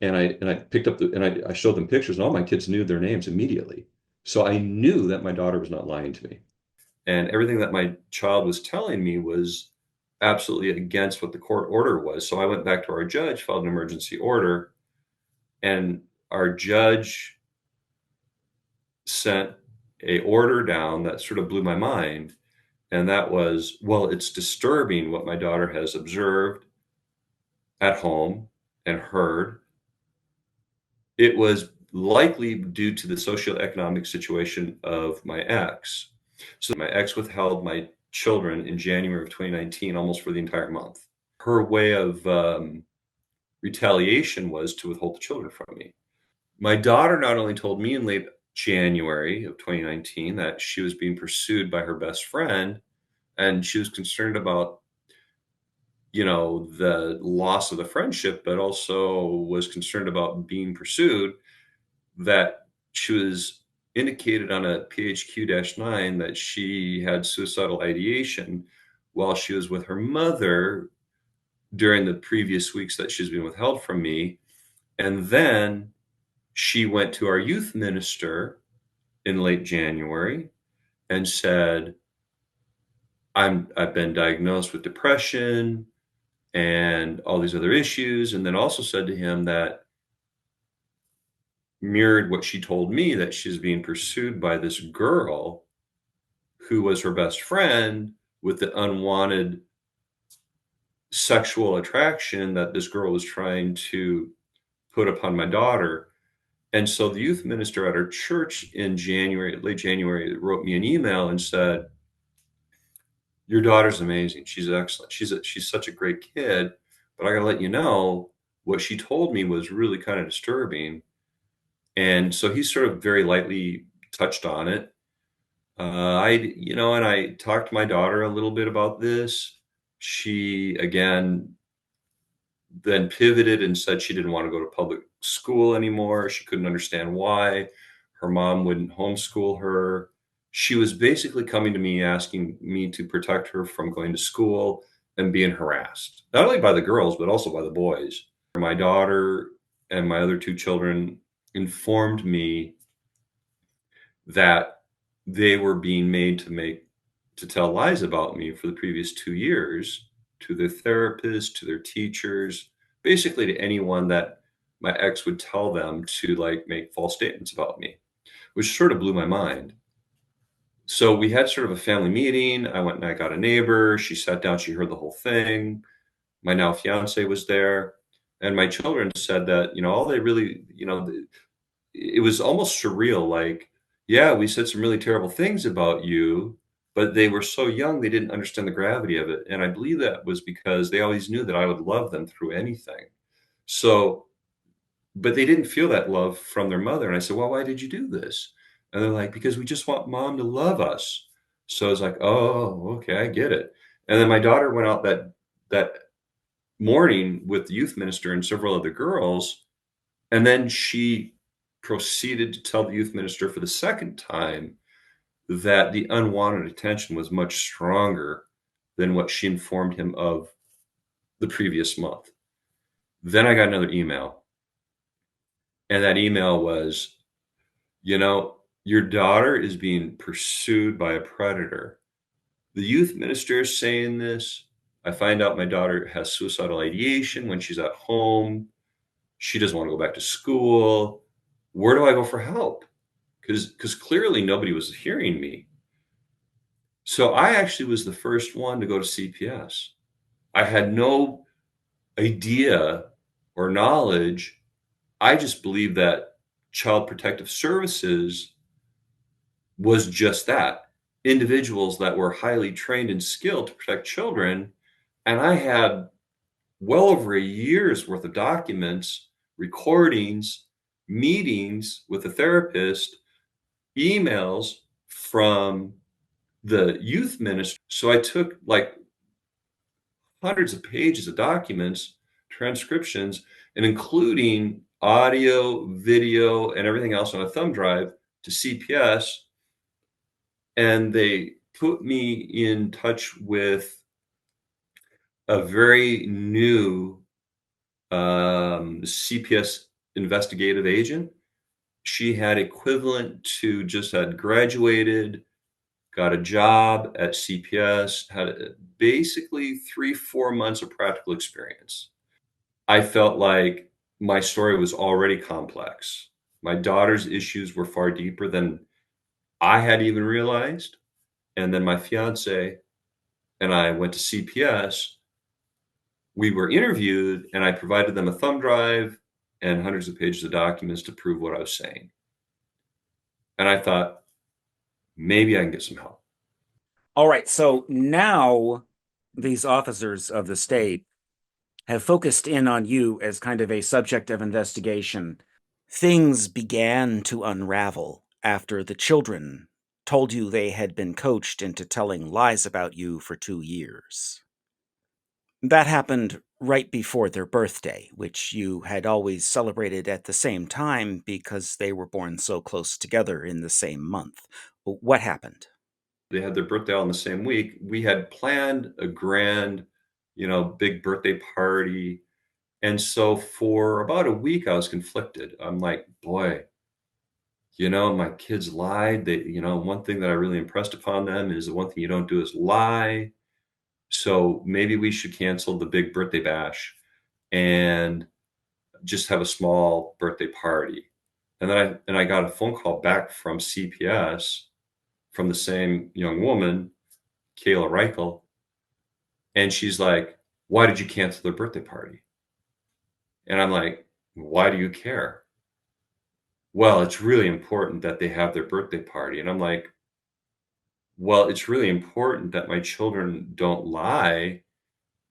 and I picked up I showed them pictures, and all my kids knew their names immediately. So I knew that my daughter was not lying to me, and everything that my child was telling me was absolutely against what the court order was. So I went back to our judge, filed an emergency order, and our judge sent a order down that sort of blew my mind. And that was, well, it's disturbing what my daughter has observed at home and heard. It was likely due to the socioeconomic situation of my ex. So my ex withheld my children in January of 2019, almost for the entire month. Her way of retaliation was to withhold the children from me. My daughter not only told me in late January of 2019 that she was being pursued by her best friend, and she was concerned about, the loss of the friendship, but also was concerned about being pursued, that she was indicated on a PHQ-9 that she had suicidal ideation while she was with her mother during the previous weeks that she's been withheld from me. And then she went to our youth minister in late January and said, I've been diagnosed with depression and all these other issues. And then also said to him that mirrored what she told me, that she's being pursued by this girl who was her best friend with the unwanted sexual attraction that this girl was trying to put upon my daughter. And so the youth minister at our church in January, late January, wrote me an email and said, "Your daughter's amazing. She's excellent. She's such a great kid, but I got to let you know what she told me was really kind of disturbing." And so he sort of very lightly touched on it. And I talked to my daughter a little bit about this. She again then pivoted and said she didn't want to go to public school anymore. She couldn't understand why. Her mom wouldn't homeschool her. She was basically coming to me asking me to protect her from going to school and being harassed, not only by the girls, but also by the boys. My daughter and my other two children informed me that they were being made to tell lies about me for the previous 2 years to their therapist, to their teachers, basically to anyone that my ex would tell them to like make false statements about me, which sort of blew my mind. So we had sort of a family meeting. I went and I got a neighbor. She sat down, she heard the whole thing. My now fiance was there. And my children said that, all they really, it was almost surreal. Like, yeah, we said some really terrible things about you, but they were so young, they didn't understand the gravity of it. And I believe that was because they always knew that I would love them through anything. So, but they didn't feel that love from their mother. And I said, well, why did you do this? And they're like, because we just want mom to love us. So I was like, oh, okay, I get it. And then my daughter went out that morning with the youth minister and several other girls. And then she proceeded to tell the youth minister for the second time that the unwanted attention was much stronger than what she informed him of the previous month. Then I got another email. And that email was, your daughter is being pursued by a predator. The youth minister is saying this. I find out my daughter has suicidal ideation when she's at home. She doesn't want to go back to school. Where do I go for help? Because clearly nobody was hearing me. So I actually was the first one to go to CPS. I had no idea or knowledge. I just believed that Child Protective Services was just that, individuals that were highly trained and skilled to protect children. And I had well over a year's worth of documents, recordings, meetings with a therapist, emails from the youth minister. So I took like hundreds of pages of documents, transcriptions, and including audio, video, and everything else on a thumb drive to CPS. And they put me in touch with a very new CPS investigative agent. She had equivalent to just had graduated, got a job at CPS, had basically 3-4 months of practical experience. I felt like my story was already complex. My daughter's issues were far deeper than I had even realized. And then my fiance and I went to CPS. We were interviewed, and I provided them a thumb drive and hundreds of pages of documents to prove what I was saying. And I thought, maybe I can get some help. All right. So now these officers of the state have focused in on you as kind of a subject of investigation. Things began to unravel after the children told you they had been coached into telling lies about you for 2 years. That happened right before their birthday, which you had always celebrated at the same time because they were born so close together in the same month. What happened? They had their birthday all in the same week. We had planned a grand, big birthday party. And so for about a week, I was conflicted. I'm like, boy, my kids lied. One thing that I really impressed upon them is the one thing you don't do is lie. So maybe we should cancel the big birthday bash and just have a small birthday party. And then I got a phone call back from CPS from the same young woman, Kayla Reichel. And she's like, why did you cancel their birthday party? And I'm like, why do you care? Well, it's really important that they have their birthday party. And I'm like, well, it's really important that my children don't lie.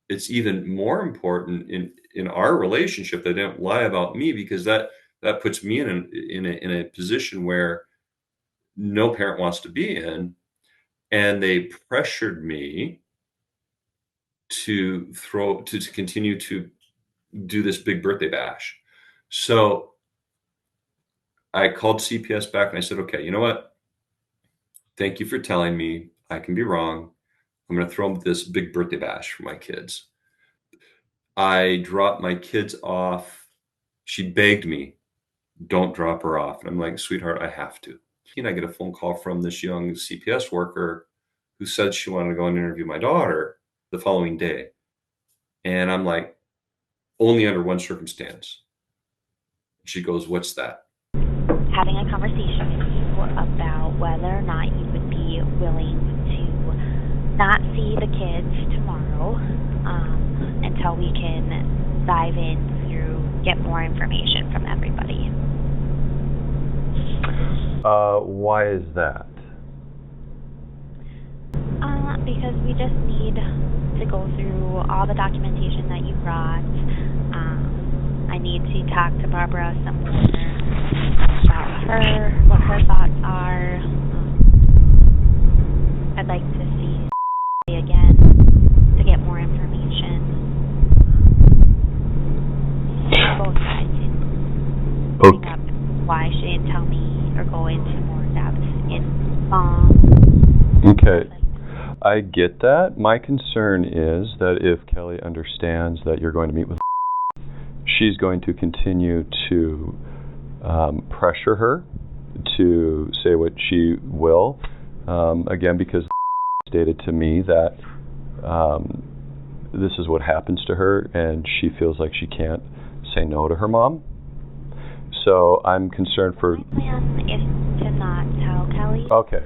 It's even more important in our relationship that they don't lie about me, because that puts me in a position where no parent wants to be in. And they pressured me to continue to do this big birthday bash. So I called CPS back and I said, okay, you know what? Thank you for telling me I can be wrong. I'm going to throw this big birthday bash for my kids. I dropped my kids off. She begged me, don't drop her off. And I'm like, sweetheart, I have to. And I get a phone call from this young CPS worker who said she wanted to go and interview my daughter the following day. And I'm like, only under one circumstance. She goes, what's that? Having a conversation with you about whether or not you would be willing to not see the kids tomorrow until we can dive in through, get more information from everybody. Why is that? Because we just need to go through all the documentation that you brought. I need to talk to Barbara some more about her, what her thoughts are. I'd like to see again to get more information. Both sides. Bring up why she didn't tell me or go into more depth in long. Okay. I get that. My concern is that if Kelly understands that you're going to meet with she's going to continue to pressure her to say what she will. Again, because stated to me that this is what happens to her and she feels like she can't say no to her mom. So I'm concerned for... My plan is to not tell Kelly. Okay.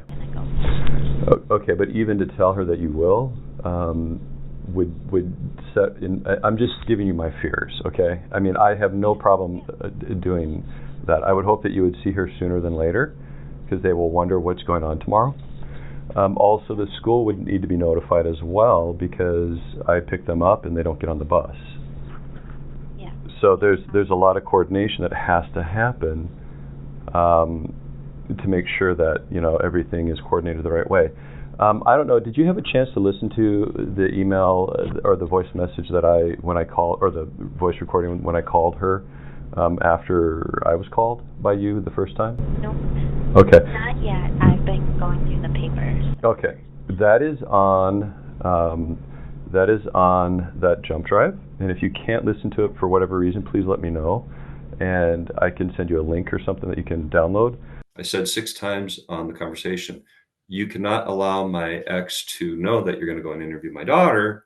Okay, but even to tell her that you will would set in... I'm just giving you my fears, okay? I mean, I have no problem doing that. I would hope that you would see her sooner than later, because they will wonder what's going on tomorrow. Also, the school would need to be notified as well, because I pick them up and they don't get on the bus. Yeah. So there's a lot of coordination that has to happen to make sure that everything is coordinated the right way. I don't know. Did you have a chance to listen to the email or the voice message that when I called, or the voice recording when I called her after I was called by you the first time? Nope. Okay. Not yet. I've been going through the papers. Okay. That is on that jump drive, and if you can't listen to it for whatever reason, please let me know, and I can send you a link or something that you can download. I said 6 times on the conversation, you cannot allow my ex to know that you're going to go and interview my daughter,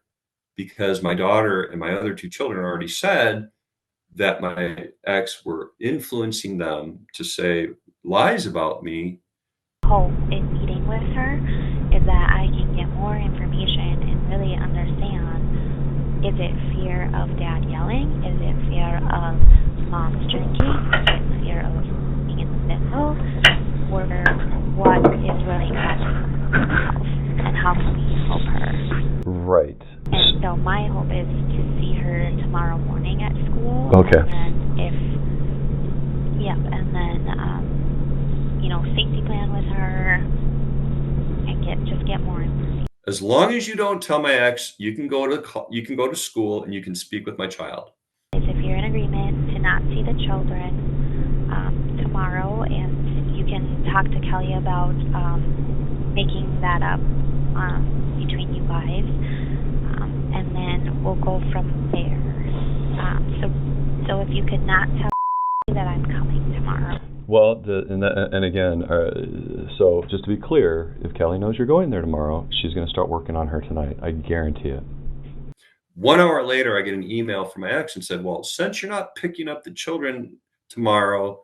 because my daughter and my other 2 children already said that my ex were influencing them to say lies about me. Hope in meeting with her is that I can get more information and really understand, is it fear of dad yelling? Is it fear of mom's drinking? Is it fear of being in the middle? Or what is really causing her health? And how can we help her? Right. And so my hope is to see her tomorrow morning at school. Okay. And safety plan with her and get more information. As long as you don't tell my ex, you can go to school and you can speak with my child. If you're in agreement to not see the children tomorrow, and you can talk to Kelly about making that up between you guys, and then we'll go from there. So if you could not tell me that I'm coming tomorrow. Well, and again, so just to be clear, if Kelly knows you're going there tomorrow, she's going to start working on her tonight. I guarantee it. 1 hour later, I get an email from my ex and said, well, since you're not picking up the children tomorrow,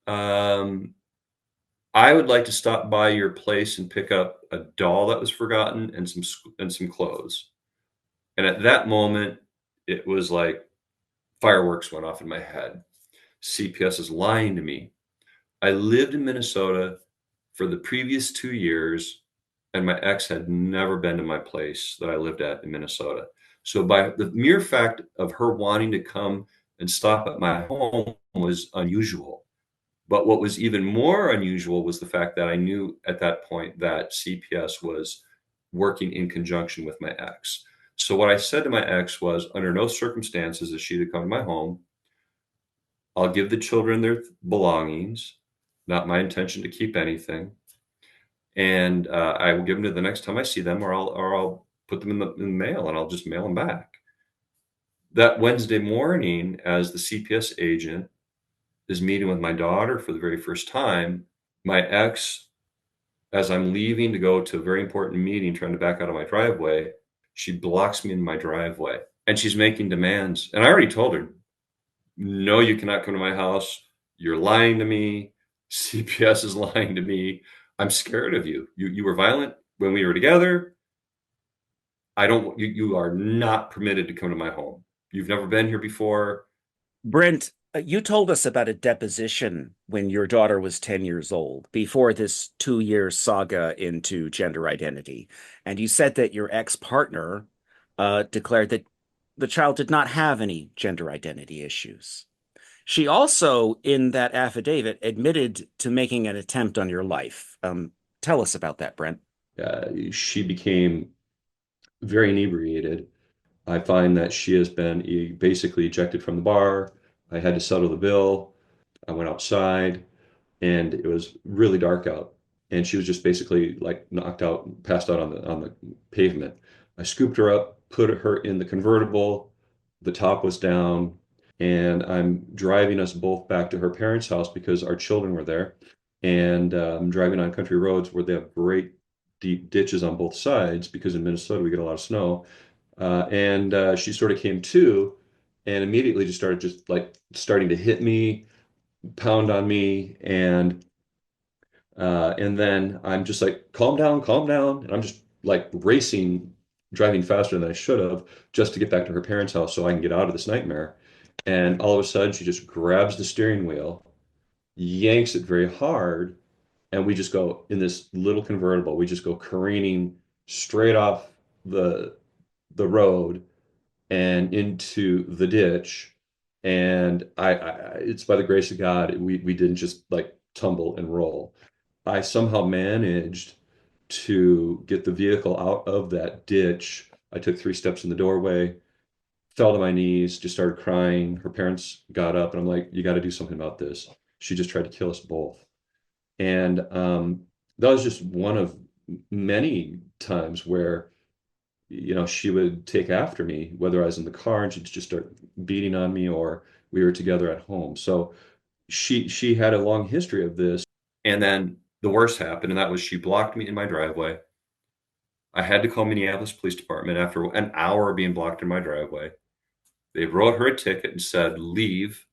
I would like to stop by your place and pick up a doll that was forgotten and some clothes. And at that moment, it was like fireworks went off in my head. CPS is lying to me. I lived in Minnesota for the previous 2 years, and my ex had never been to my place that I lived at in Minnesota. So by the mere fact of her wanting to come and stop at my home was unusual. But what was even more unusual was the fact that I knew at that point that CPS was working in conjunction with my ex. So what I said to my ex was, under no circumstances is she to come to my home. I'll give the children their belongings, not my intention to keep anything. And I will give them to the next time I see them, or I'll put them in the mail, and I'll just mail them back. That Wednesday morning, as the CPS agent is meeting with my daughter for the very first time, my ex, as I'm leaving to go to a very important meeting, trying to back out of my driveway, she blocks me in my driveway, and she's making demands. And I already told her, no, you cannot come to my house. You're lying to me. CPS is lying to me. I'm scared of you. You were violent when we were together. You are not permitted to come to my home. You've never been here before. Brent, you told us about a deposition when your daughter was 10 years old, before this 2-year saga into gender identity. And you said that your ex-partner declared that the child did not have any gender identity issues. She also, in that affidavit, admitted to making an attempt on your life. Tell us about that, Brent. She became very inebriated. I find that she has been basically ejected from the bar. I had to settle the bill. I went outside, and it was really dark out. And she was just basically like knocked out, passed out on the pavement. I scooped her up, put her in the convertible. The top was down, and I'm driving us both back to her parents' house because our children were there. And I'm driving on country roads where they have great deep ditches on both sides because in Minnesota we get a lot of snow. And she sort of came to and immediately just started starting to hit me, pound on me, and then I'm just like, calm down, calm down. And I'm just like racing, driving faster than I should have just to get back to her parents' house so I can get out of this nightmare. And all of a sudden, she just grabs the steering wheel, yanks it very hard, and we just go in this little convertible. We just go careening straight off the road and into the ditch. And it's by the grace of God, we didn't just like tumble and roll. I somehow managed to get the vehicle out of that ditch. I took 3 steps in the doorway, fell to my knees, just started crying. Her parents got up, and I'm like, you got to do something about this. She just tried to kill us both. And that was just one of many times where, she would take after me, whether I was in the car and she'd just start beating on me, or we were together at home. So she had a long history of this. And then the worst happened, and that was she blocked me in my driveway. I had to call Minneapolis Police Department after an hour of being blocked in my driveway. They wrote her a ticket and said, leave.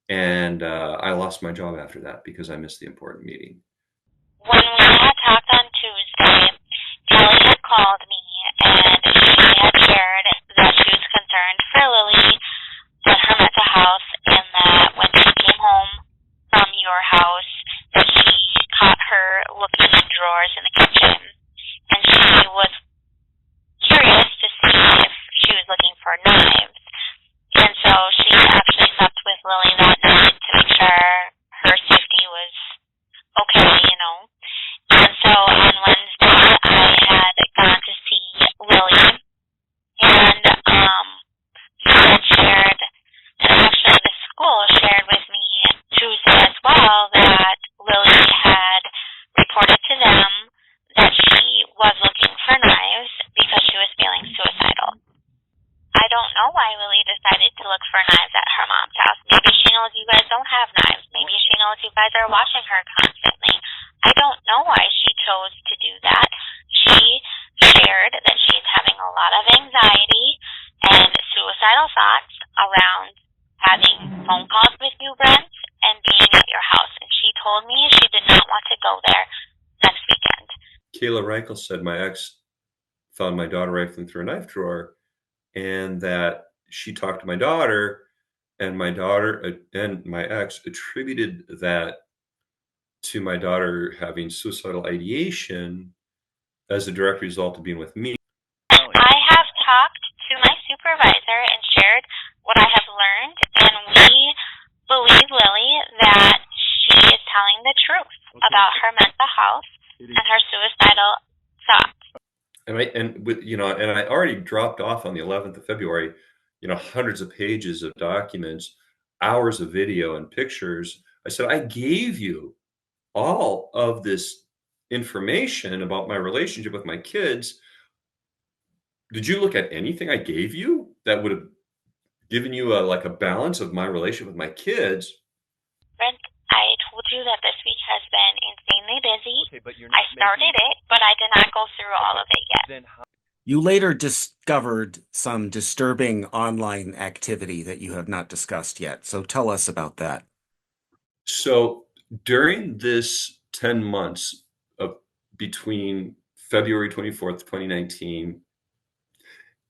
And I lost my job after that because I missed the important meeting. When we had talked on Tuesday, Kelly had called me and she had shared that she was concerned for Lily at her mental health, and that when she came home from your house, that she caught her looking in drawers in the kitchen, and she was curious to see if she was looking for knives. And so she actually slept with Lily that night to make sure her safety was okay. And so on Wednesday, I had gone to see Lily, and she had shared, and actually the school shared with me Tuesday as well, that Lily had reported to them that she was looking for knives because she was feeling suicidal. I don't know why Lily decided to look for knives at her mom's house. Maybe she knows you guys don't have knives. Maybe she knows you guys are watching her constantly. I don't know why she chose to do that. She shared that she's having a lot of anxiety and suicidal thoughts around having phone calls with you, Brent, and being at your house. And she told me she did not want to go there next weekend. Kayla Reichel said my ex found my daughter rifling through a knife drawer, and that she talked to my daughter, and my daughter and my ex attributed that to my daughter having suicidal ideation as a direct result of being with me. I have talked to my supervisor and shared what I have learned, and we believe Lily that she is telling the truth about her mental health and her suicidal thoughts. And I already dropped off on the 11th of February, hundreds of pages of documents, hours of video and pictures. I said, I gave you all of this information about my relationship with my kids. Did you look at anything I gave you that would have given you a balance of my relationship with my kids? Brent, I told you that this week has been insanely busy. Okay, but I started it, but I did not go through all of it yet. You later discovered some disturbing online activity that you have not discussed yet. So tell us about that. So during this 10 months of between February 24th, 2019,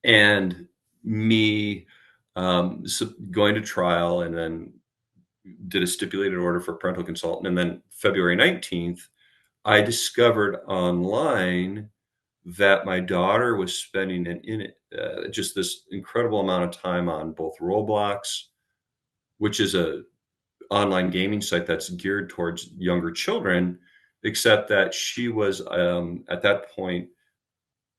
and me going to trial, and then did a stipulated order for parental consultant, and then February 19th, I discovered online that my daughter was spending just this incredible amount of time on both Roblox, which is a online gaming site that's geared towards younger children, except that she was at that point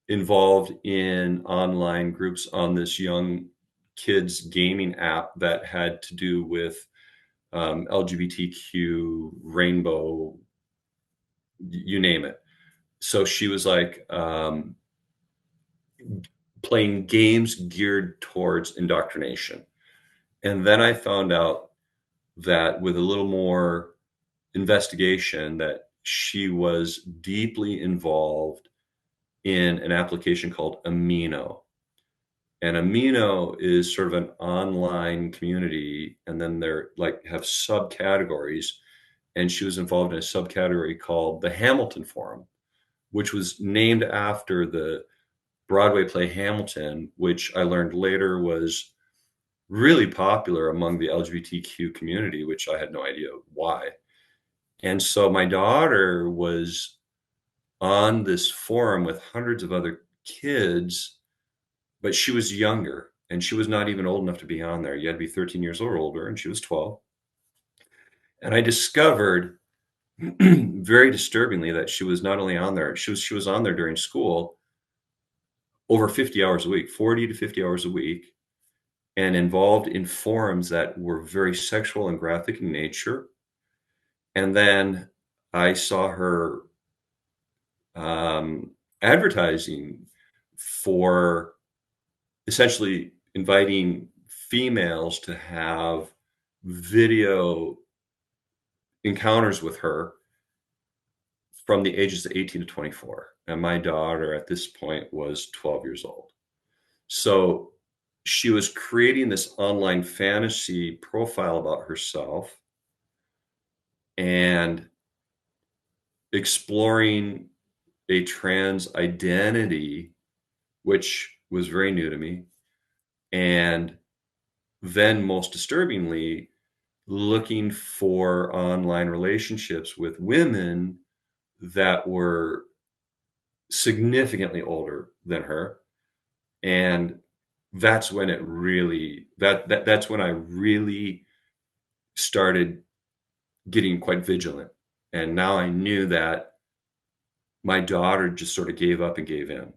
involved in online groups on this young kids gaming app that had to do with LGBTQ, rainbow, you name it. So she was like playing games geared towards indoctrination. And then I found out that with a little more investigation, that she was deeply involved in an application called Amino. And Amino is sort of an online community, and then they're have subcategories. And she was involved in a subcategory called the Hamilton Forum, which was named after the Broadway play Hamilton, which I learned later was really popular among the LGBTQ community, which I had no idea why. And so my daughter was on this forum with hundreds of other kids, but she was younger, and she was not even old enough to be on there. You had to be 13 years or older, and she was 12. And I discovered very disturbingly that she was not only on there, she was on there during school over 50 hours a week, 40 to 50 hours a week, and involved in forums that were very sexual and graphic in nature. And then I saw her advertising for essentially inviting females to have video encounters with her from the ages of 18 to 24. And my daughter at this point was 12 years old. So she was creating this online fantasy profile about herself and exploring a trans identity, which was very new to me. And then, most disturbingly, looking for online relationships with women that were significantly older than her. And that's when it really, that's when I really started getting quite vigilant. And now I knew that my daughter just sort of gave up and gave in.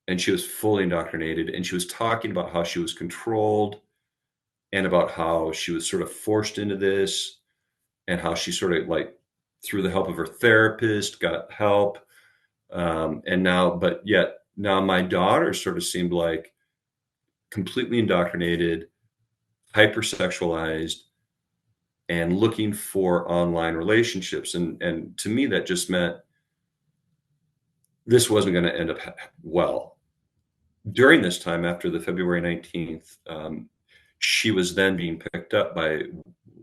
And she was fully indoctrinated, and she was talking about how she was controlled and about how she was sort of forced into this, and how she sort of through the help of her therapist got help. And now, but yet now my daughter sort of seemed like completely indoctrinated, hypersexualized, and looking for online relationships. And to me, that just meant this wasn't going to end up well. During this time, after the February 19th, she was then being picked up by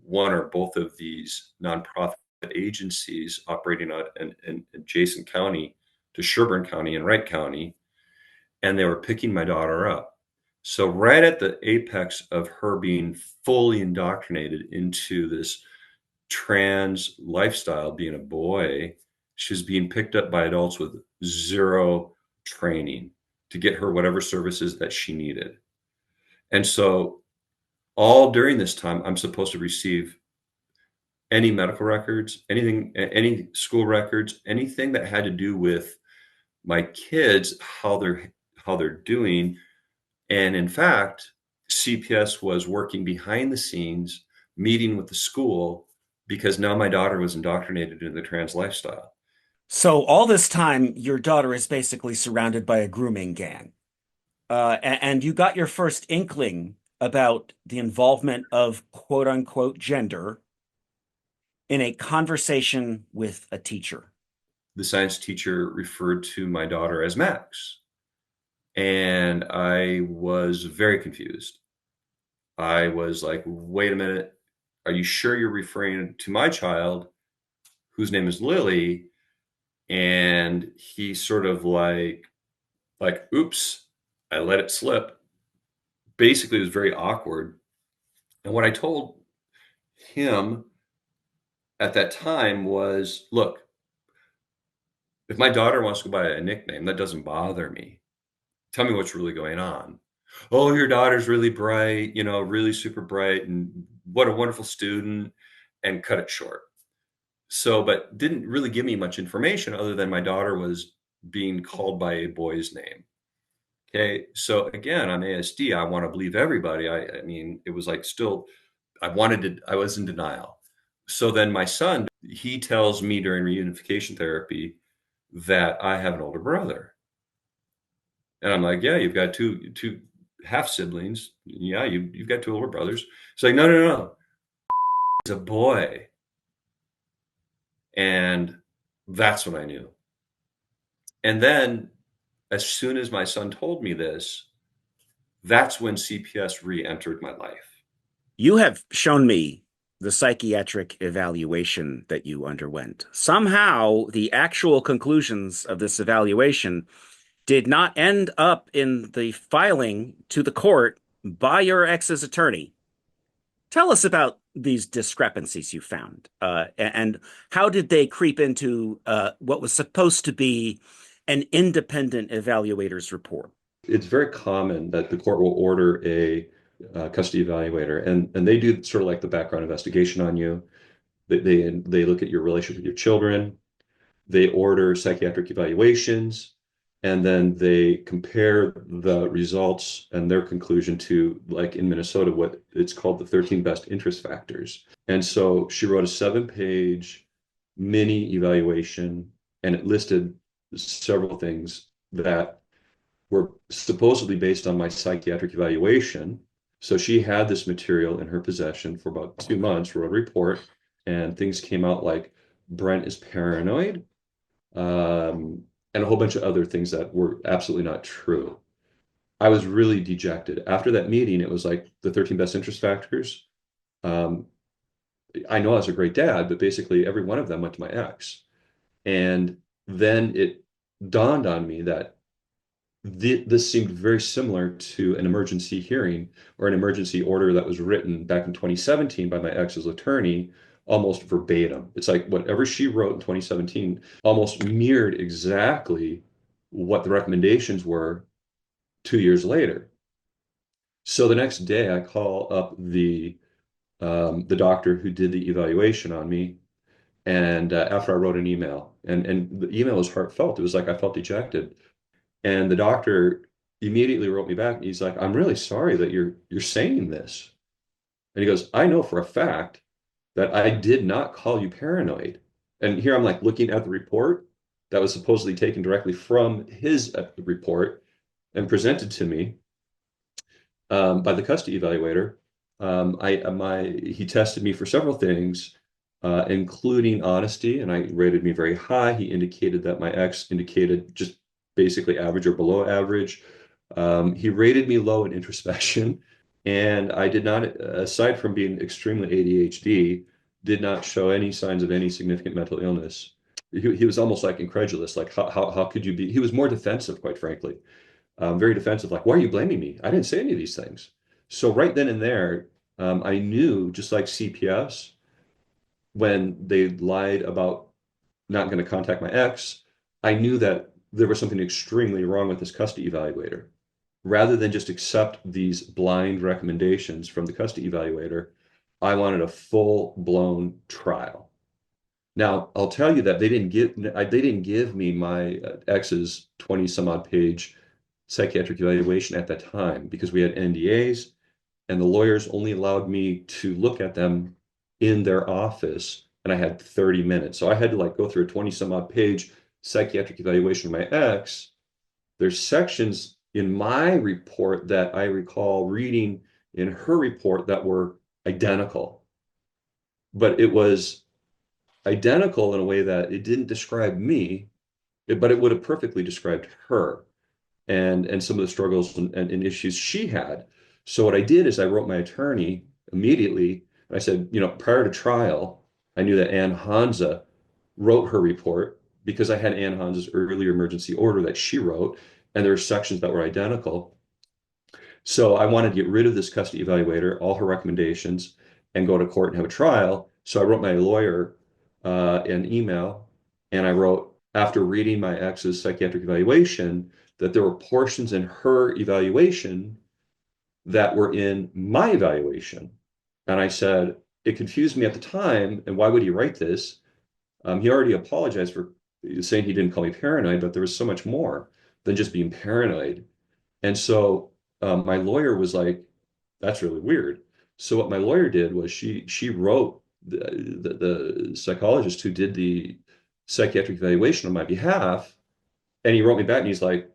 one or both of these nonprofit agencies operating out in adjacent county to Sherburne County and Wright County. and they were picking my daughter up. So right at the apex of her being fully indoctrinated into this trans lifestyle, being a boy, she was being picked up by adults with zero training to get her whatever services that she needed. And so all during this time, I'm supposed to receive any medical records, anything, any school records, anything that had to do with my kids, how they're doing. And in fact, CPS was working behind the scenes, meeting with the school, because now my daughter was indoctrinated into the trans lifestyle. So all this time, your daughter is basically surrounded by a grooming gang. And you got your first inkling about the involvement of quote unquote gender in a conversation with a teacher. The science teacher referred to my daughter as Max, and I was very confused. I was like, wait a minute, are you sure you're referring to my child, whose name is Lily? And he sort of oops, I let it slip. Basically, it was very awkward. And what I told him at that time was, look, if my daughter wants to go by a nickname, that doesn't bother me. Tell me what's really going on. Oh, your daughter's really bright, really super bright, and what a wonderful student, and cut it short. So, but didn't really give me much information other than my daughter was being called by a boy's name. Okay, so again, I'm ASD. I want to believe everybody. I mean, it was like still, I was in denial. So then my son, he tells me during reunification therapy that I have an older brother. And I'm like, yeah, you've got two half siblings. Yeah, you've got two older brothers. It's like, no, no, no. He's a boy. And that's when I knew. And then as soon as my son told me this, that's when CPS re-entered my life. You have shown me the psychiatric evaluation that you underwent. Somehow, the actual conclusions of this evaluation did not end up in the filing to the court by your ex's attorney. Tell us about these discrepancies you found, and how did they creep into what was supposed to be an independent evaluator's report? It's very common that the court will order a custody evaluator, and they do sort of like the background investigation on you. They look at your relationship with your children. They order psychiatric evaluations, and then they compare the results and their conclusion to, like in Minnesota, what it's called the 13 best interest factors. And so she wrote a 7-page mini evaluation, and it listed several things that were supposedly based on my psychiatric evaluation. So she had this material in her possession for about 2 months, wrote a report, and things came out like Brent is paranoid, and a whole bunch of other things that were absolutely not true. I was really dejected. After that meeting, it was like the 13 best interest factors. I know I was a great dad, but basically every one of them went to my ex. And then it dawned on me that this seemed very similar to an emergency hearing or an emergency order that was written back in 2017 by my ex's attorney, almost verbatim. It's like whatever she wrote in 2017 almost mirrored exactly what the recommendations were 2 years later. So the next day, I call up the doctor who did the evaluation on me, and after I wrote an email, and the email was heartfelt. It was like I felt dejected. And the doctor immediately wrote me back. He's like, I'm really sorry that you're saying this. And he goes, I know for a fact that I did not call you paranoid. And here I'm like looking at the report that was supposedly taken directly from his report and presented to me by the custody evaluator. He tested me for several things, including honesty, and I rated me very high. He indicated that my ex indicated just basically average or below average. He rated me low in introspection, and I did not, aside from being extremely ADHD, did not show any signs of any significant mental illness. He was almost like incredulous, like how could you be? He was more defensive, quite frankly. very defensive, like, why are you blaming me? I didn't say any of these things. So right then and there, I knew, just like CPS, when they lied about not going to contact my ex, I knew that there was something extremely wrong with this custody evaluator. Rather than just accept these blind recommendations from the custody evaluator, I wanted a full-blown trial. Now, I'll tell you that they didn't give me my ex's 20 some odd page psychiatric evaluation at that time because we had NDAs and the lawyers only allowed me to look at them in their office and I had 30 minutes. So I had to like go through a 20 some odd page psychiatric evaluation of my ex. There's sections in my report that I recall reading in her report that were identical, but it was identical in a way that it didn't describe me, but it would have perfectly described her and some of the struggles and issues she had. So what I did is I wrote my attorney immediately. And I said, prior to trial, I knew that Ann Hansa wrote her report because I had Ann Hansa's earlier emergency order that she wrote, and there were sections that were identical. So I wanted to get rid of this custody evaluator, all her recommendations, and go to court and have a trial. So I wrote my lawyer an email, and I wrote, after reading my ex's psychiatric evaluation, that there were portions in her evaluation that were in my evaluation. And I said, it confused me at the time, and why would he write this? He already apologized for saying he didn't call me paranoid, but there was so much more than just being paranoid. And so my lawyer was like, that's really weird. So what my lawyer did was she wrote the psychologist who did the psychiatric evaluation on my behalf, and he wrote me back and he's like,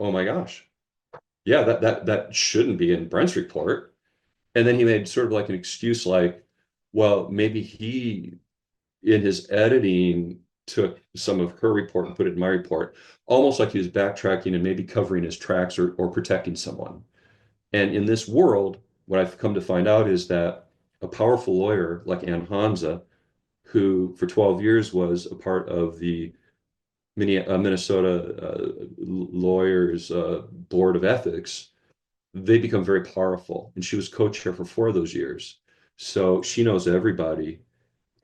oh my gosh, yeah, that shouldn't be in Brent's report. And then he made sort of like an excuse like, well, maybe he in his editing took some of her report and put it in my report, almost like he was backtracking and maybe covering his tracks or protecting someone. And in this world, what I've come to find out is that a powerful lawyer like Ann Hansa, who for 12 years was a part of the Minnesota Lawyers Board of Ethics, they become very powerful. And she was co-chair for 4 of those years. So she knows everybody.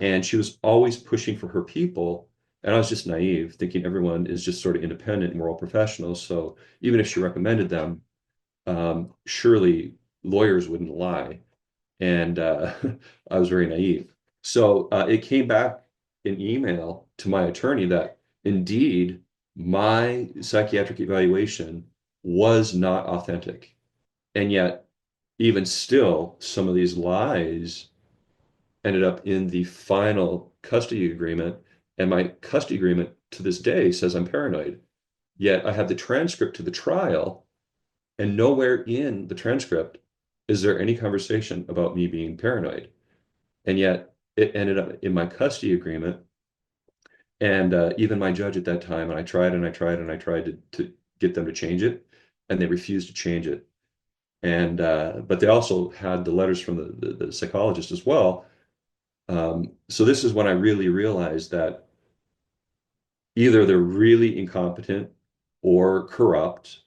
And she was always pushing for her people. And I was just naive, thinking everyone is just sort of independent and we're all professionals. So even if she recommended them, surely lawyers wouldn't lie. And I was very naive. So it came back in email to my attorney that indeed my psychiatric evaluation was not authentic. And yet, even still, some of these lies ended up in the final custody agreement. And my custody agreement to this day says I'm paranoid. Yet I have the transcript to the trial, and nowhere in the transcript is there any conversation about me being paranoid. And yet it ended up in my custody agreement. And even my judge at that time, and I tried and I tried and I tried to get them to change it, and they refused to change it. And but they also had the letters from the psychologist as well. So this is when I really realized that either they're really incompetent or corrupt.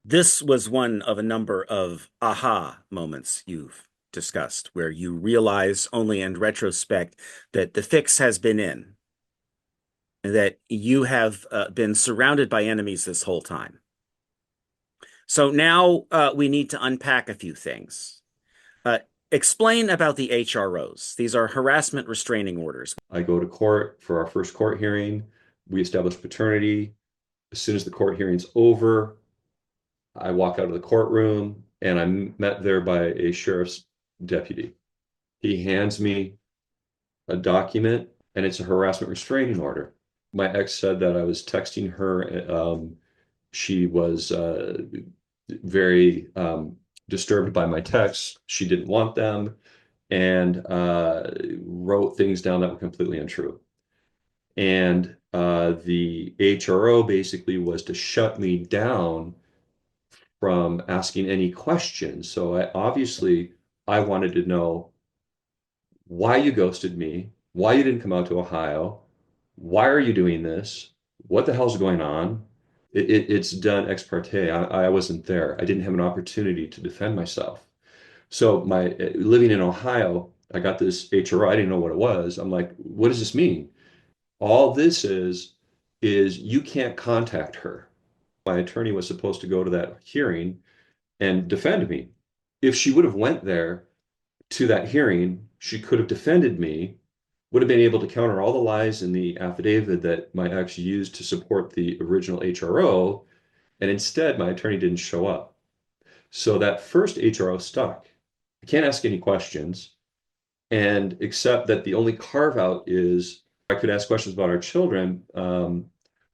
This was one of a number of aha moments you've discussed where you realize only in retrospect that the fix has been in, and that you have been surrounded by enemies this whole time. So now we need to unpack a few things. Explain about the HROs. These are harassment restraining orders. I go to court for our first court hearing. We establish paternity. As soon as the court hearing's over, I walk out of the courtroom and I'm met there by a sheriff's deputy. He hands me a document and it's a harassment restraining order. My ex said that I was texting her. She was very disturbed by my texts. She didn't want them and wrote things down that were completely untrue. And the HRO basically was to shut me down from asking any questions. So obviously I wanted to know why you ghosted me, why you didn't come out to Ohio, why are you doing this, what the hell's going on? It's done ex parte. I wasn't there. I didn't have an opportunity to defend myself. So my living in Ohio, I got this HRO. I didn't know what it was. I'm like, what does this mean? All this is you can't contact her. My attorney was supposed to go to that hearing and defend me. If she would have went there to that hearing, she could have defended me, would have been able to counter all the lies in the affidavit that my ex used to support the original HRO, and instead my attorney didn't show up. So that first HRO stuck. I can't ask any questions, and except that the only carve out is I could ask questions about our children,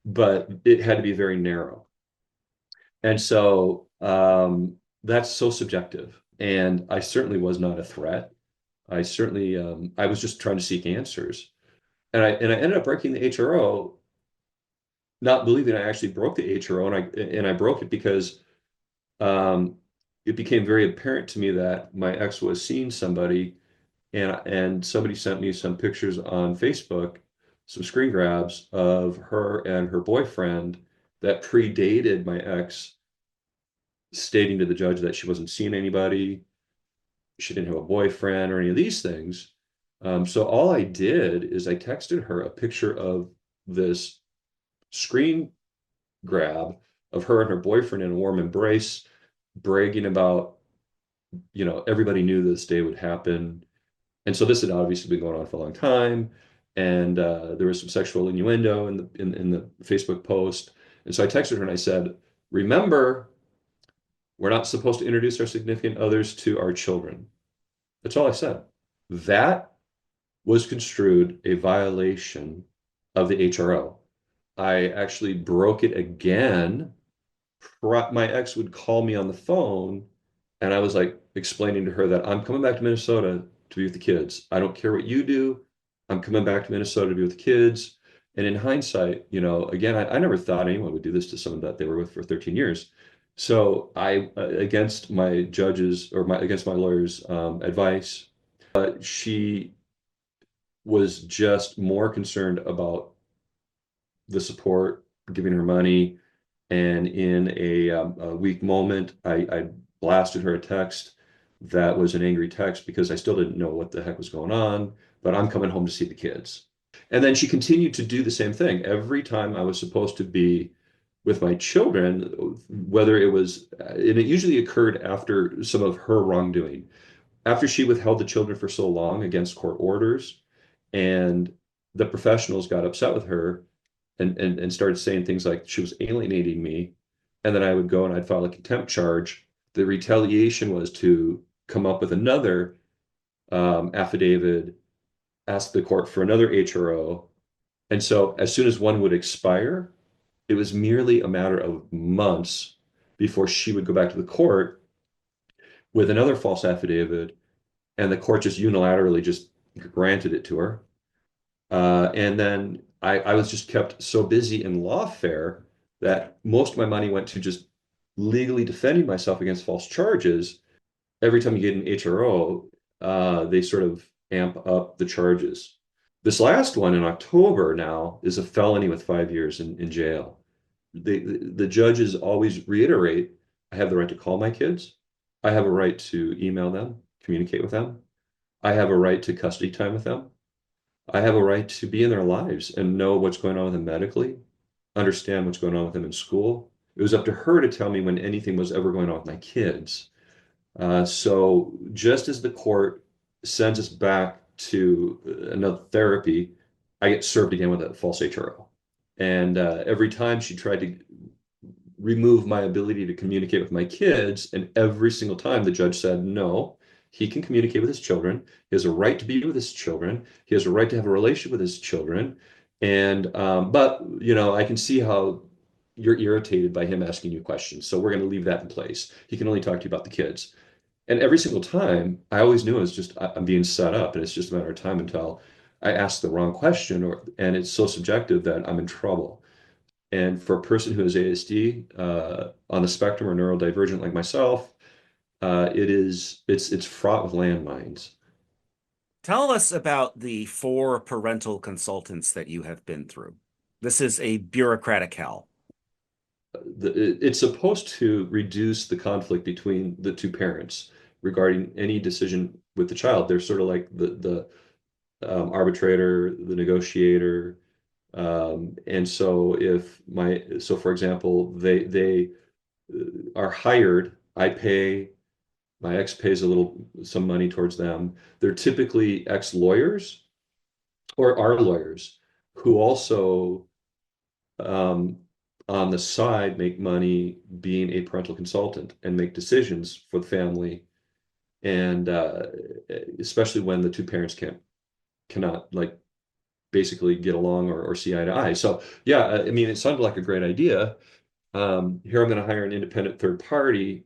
but it had to be very narrow. And so that's so subjective. And I certainly was not a threat. I certainly I was just trying to seek answers. And I ended up breaking the HRO, not believing I actually broke the HRO, and I broke it because um, it became very apparent to me that my ex was seeing somebody, and somebody sent me some pictures on Facebook, some screen grabs of her and her boyfriend that predated my ex stating to the judge that she wasn't seeing anybody, she didn't have a boyfriend or any of these things. So all I did is I texted her a picture of this screen grab of her and her boyfriend in a warm embrace, bragging about, everybody knew this day would happen. And so this had obviously been going on for a long time. And there was some sexual innuendo in the Facebook post. And so I texted her and I said, remember, we're not supposed to introduce our significant others to our children. That's all I said. That was construed a violation of the HRO. I actually broke it again. My ex would call me on the phone, and I was like explaining to her that I'm coming back to Minnesota to be with the kids. I don't care what you do. I'm coming back to Minnesota to be with the kids. And in hindsight, again, I never thought anyone would do this to someone that they were with for 13 years. So I, against my judges or against my lawyer's advice, she was just more concerned about the support, giving her money. And in a weak moment, I blasted her a text that was an angry text because I still didn't know what the heck was going on, but I'm coming home to see the kids. And then she continued to do the same thing. Every time I was supposed to be with my children, whether it was, and it usually occurred after some of her wrongdoing, after she withheld the children for so long against court orders, and the professionals got upset with her and started saying things like she was alienating me. And then I would go and I'd file a contempt charge. The retaliation was to come up with another affidavit, ask the court for another HRO. And so as soon as one would expire, it was merely a matter of months before she would go back to the court with another false affidavit, and the court just unilaterally just granted it to her. And then I was just kept so busy in lawfare that most of my money went to just legally defending myself against false charges. Every time you get an HRO, they sort of amp up the charges. This last one in October now is a felony with 5 years in jail. The judges always reiterate, I have the right to call my kids. I have a right to email them, communicate with them. I have a right to custody time with them. I have a right to be in their lives and know what's going on with them medically, understand what's going on with them in school. It was up to her to tell me when anything was ever going on with my kids. So just as the court sends us back to another therapy, I get served again with a false HRO. And every time she tried to remove my ability to communicate with my kids, and every single time the judge said, no, he can communicate with his children. He has a right to be with his children. He has a right to have a relationship with his children. And but I can see how you're irritated by him asking you questions. So we're going to leave that in place. He can only talk to you about the kids. And every single time, I always knew it was just I'm being set up, and it's just a matter of time until I ask the wrong question, and it's so subjective that I'm in trouble. And for a person who has ASD on the spectrum or neurodivergent like myself, it's fraught with landmines. Tell us about the 4 parental consultants that you have been through. This is a bureaucratic hell. it's supposed to reduce the conflict between the two parents regarding any decision with the child. They're sort of like the arbitrator, the negotiator. And so so for example, they are hired, I pay, my ex pays some money towards them. They're typically ex-lawyers or are lawyers who also um, on the side make money being a parental consultant and make decisions for the family. And especially when the two parents cannot like basically get along or see eye to eye. So yeah, I mean, it sounded like a great idea. Here I'm going to hire an independent third party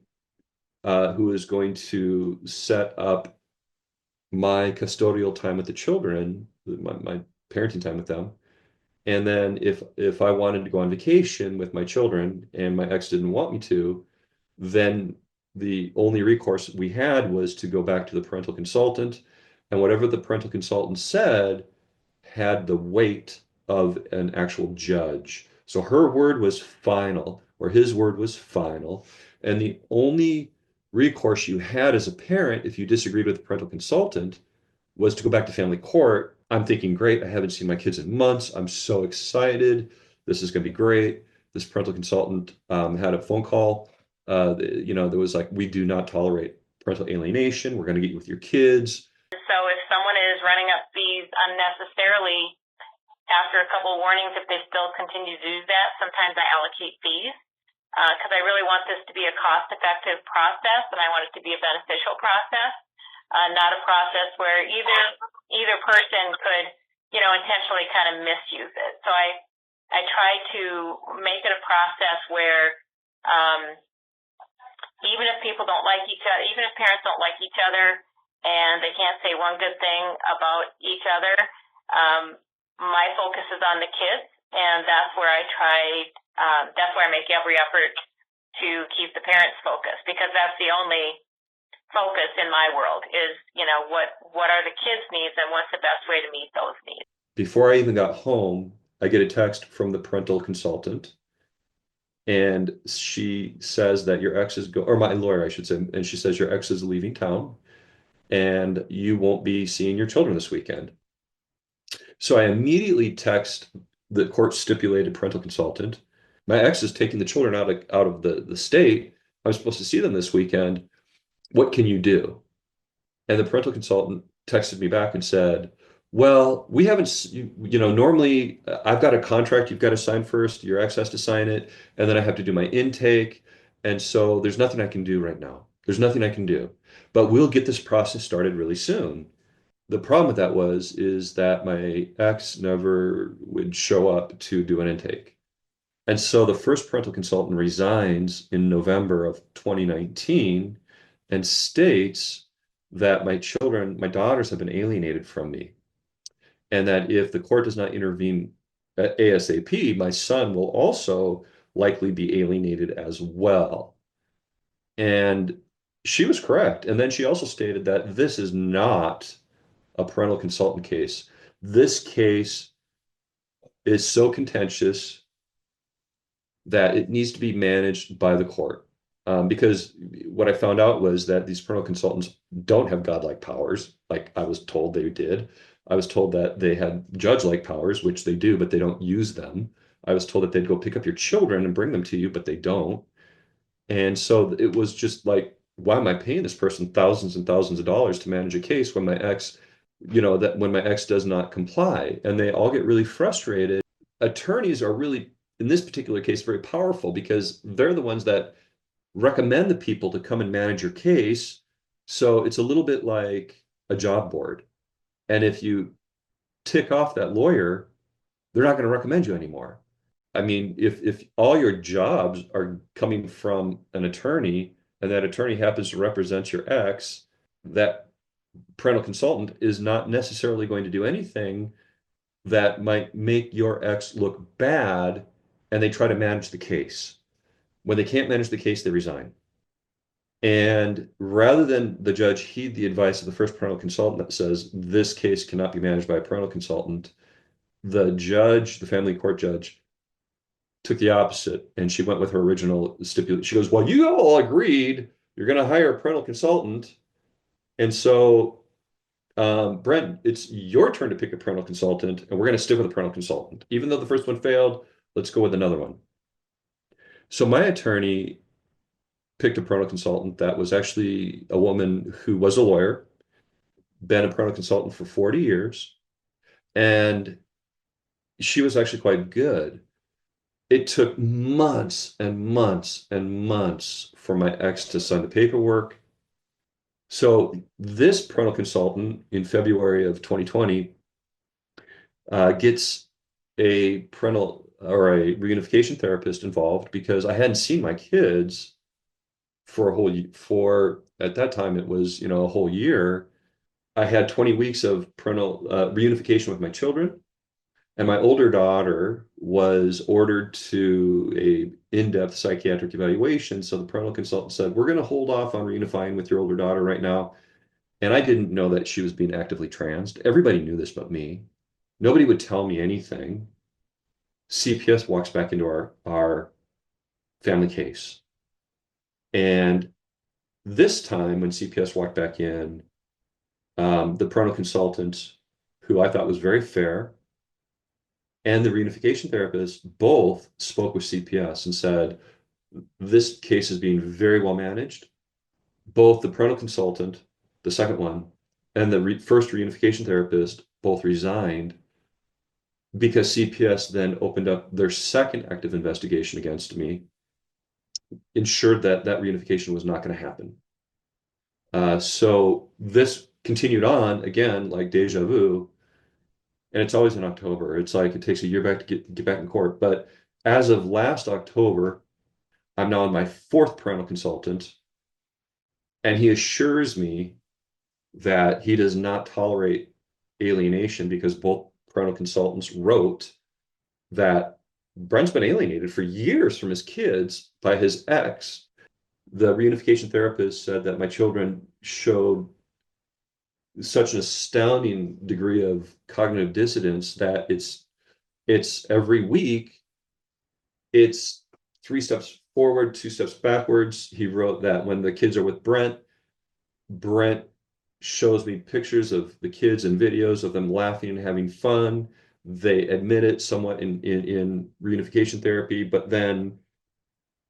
who is going to set up my custodial time with the children, my parenting time with them. And then if I wanted to go on vacation with my children and my ex didn't want me to, then the only recourse we had was to go back to the parental consultant, and whatever the parental consultant said had the weight of an actual judge. So her word was final, or his word was final, and the only recourse you had as a parent if you disagreed with the parental consultant was to go back to family court. I'm thinking, great, I haven't seen my kids in months. I'm so excited. This is going to be great. This parental consultant had a phone call. There was like, we do not tolerate parental alienation. We're going to get you with your kids. So if someone is running up fees unnecessarily, after a couple of warnings, if they still continue to do that, sometimes I allocate fees because I really want this to be a cost-effective process, and I want it to be a beneficial process, not a process where either person could, intentionally kind of misuse it. So I try to make it a process where even if people don't like each other, even if parents don't like each other, and they can't say one good thing about each other, my focus is on the kids, and that's where that's where I make every effort to keep the parents focused, because that's the only focus in my world is, what are the kids' needs and what's the best way to meet those needs. Before I even got home, I get a text from the parental consultant, and she says that your ex is or my lawyer, I should say, and she says your ex is leaving town and you won't be seeing your children this weekend. So I immediately text the court stipulated parental consultant. My ex is taking the children out of the state. I'm supposed to see them this weekend. What can you do? And the parental consultant texted me back and said, well, we haven't, normally I've got a contract you've got to sign first. Your ex has to sign it. And then I have to do my intake. And so there's nothing I can do right now. There's nothing I can do. But we'll get this process started really soon. The problem with that is that my ex never would show up to do an intake. And so the first parental consultant resigns in November of 2019 and states that my daughters have been alienated from me. And that if the court does not intervene ASAP, my son will also likely be alienated as well. And she was correct. And then she also stated that this is not a parental consultant case. This case is so contentious that it needs to be managed by the court. Because what I found out was that these parental consultants don't have godlike powers, like I was told they did. I was told that they had judge-like powers, which they do, but they don't use them. I was told that they'd go pick up your children and bring them to you, but they don't. And so it was just like, why am I paying this person thousands and thousands of dollars to manage a case when my ex, when my ex does not comply? And they all get really frustrated. Attorneys are really, in this particular case, very powerful because they're the ones that recommend the people to come and manage your case. So it's a little bit like a job board. And if you tick off that lawyer, they're not going to recommend you anymore. I mean, if all your jobs are coming from an attorney and that attorney happens to represent your ex, that parental consultant is not necessarily going to do anything that might make your ex look bad, and they try to manage the case. When they can't manage the case, they resign. And rather than the judge heed the advice of the first parental consultant that says this case cannot be managed by a parental consultant, the judge, the family court judge, took the opposite, and she went with her original stipulation. She goes, well, you all agreed you're going to hire a parental consultant. And so, Brent, it's your turn to pick a parental consultant, and we're going to stick with a parental consultant. Even though the first one failed, let's go with another one. So my attorney picked a parental consultant that was actually a woman who was a lawyer, been a parental consultant for 40 years, and she was actually quite good. It took months and months and months for my ex to sign the paperwork. So this parental consultant in February of 2020 gets a parental or a reunification therapist involved because I hadn't seen my kids for at that time it was a whole year. I had 20 weeks of parental reunification with my children. And my older daughter was ordered to a in-depth psychiatric evaluation. So the parental consultant said, we're going to hold off on reunifying with your older daughter right now. And I didn't know that she was being actively transed. Everybody knew this but me. Nobody would tell me anything. CPS walks back into our family case. And this time when CPS walked back in, the parental consultant, who I thought was very fair, and the reunification therapist both spoke with CPS and said, this case is being very well managed. Both the parental consultant, the second one, and the first reunification therapist both resigned because CPS then opened up their second active investigation against me, ensured that that reunification was not going to happen. So this continued on again, like deja vu. And it's always in October. It's like it takes a year back to get back in court. But as of last October, I'm now on my fourth parental consultant, and he assures me that he does not tolerate alienation because both parental consultants wrote that Brent's been alienated for years from his kids by his ex. The reunification therapist said that my children showed such an astounding degree of cognitive dissonance that it's every week it's 3 steps forward, 2 steps backwards. He wrote that when the kids are with Brent shows me pictures of the kids and videos of them laughing and having fun. They admit it somewhat in reunification therapy, but then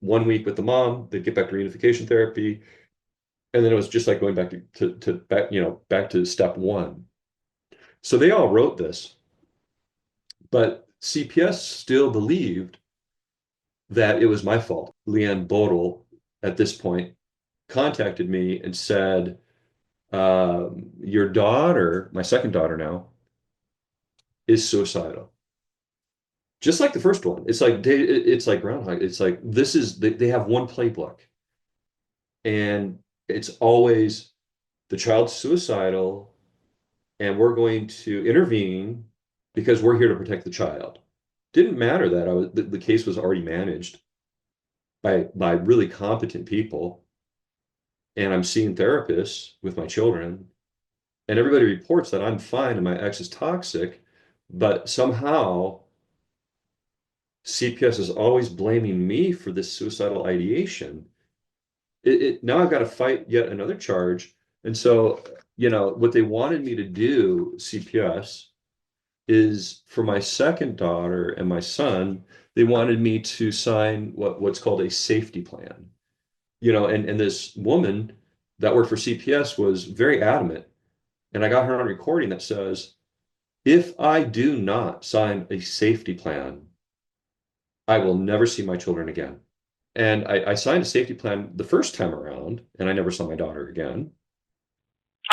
1 week with the mom, they get back to reunification therapy. And then it was just like going back back to step one. So they all wrote this, but CPS still believed that it was my fault. Leanne Bodel, at this point, contacted me and said, your daughter, my second daughter now, is suicidal. Just like the first one. It's like Groundhog. It's like they have one playbook. And it's always the child's suicidal, and we're going to intervene because we're here to protect the child. Didn't matter that the case was already managed by really competent people, and I'm seeing therapists with my children, and everybody reports that I'm fine and my ex is toxic, but somehow CPS is always blaming me for this suicidal ideation. Now I've got to fight yet another charge. And so, what they wanted me to do, CPS, is for my second daughter and my son, they wanted me to sign what's called a safety plan. And this woman that worked for CPS was very adamant. And I got her on recording that says, if I do not sign a safety plan, I will never see my children again. And I signed a safety plan the first time around, and I never saw my daughter again.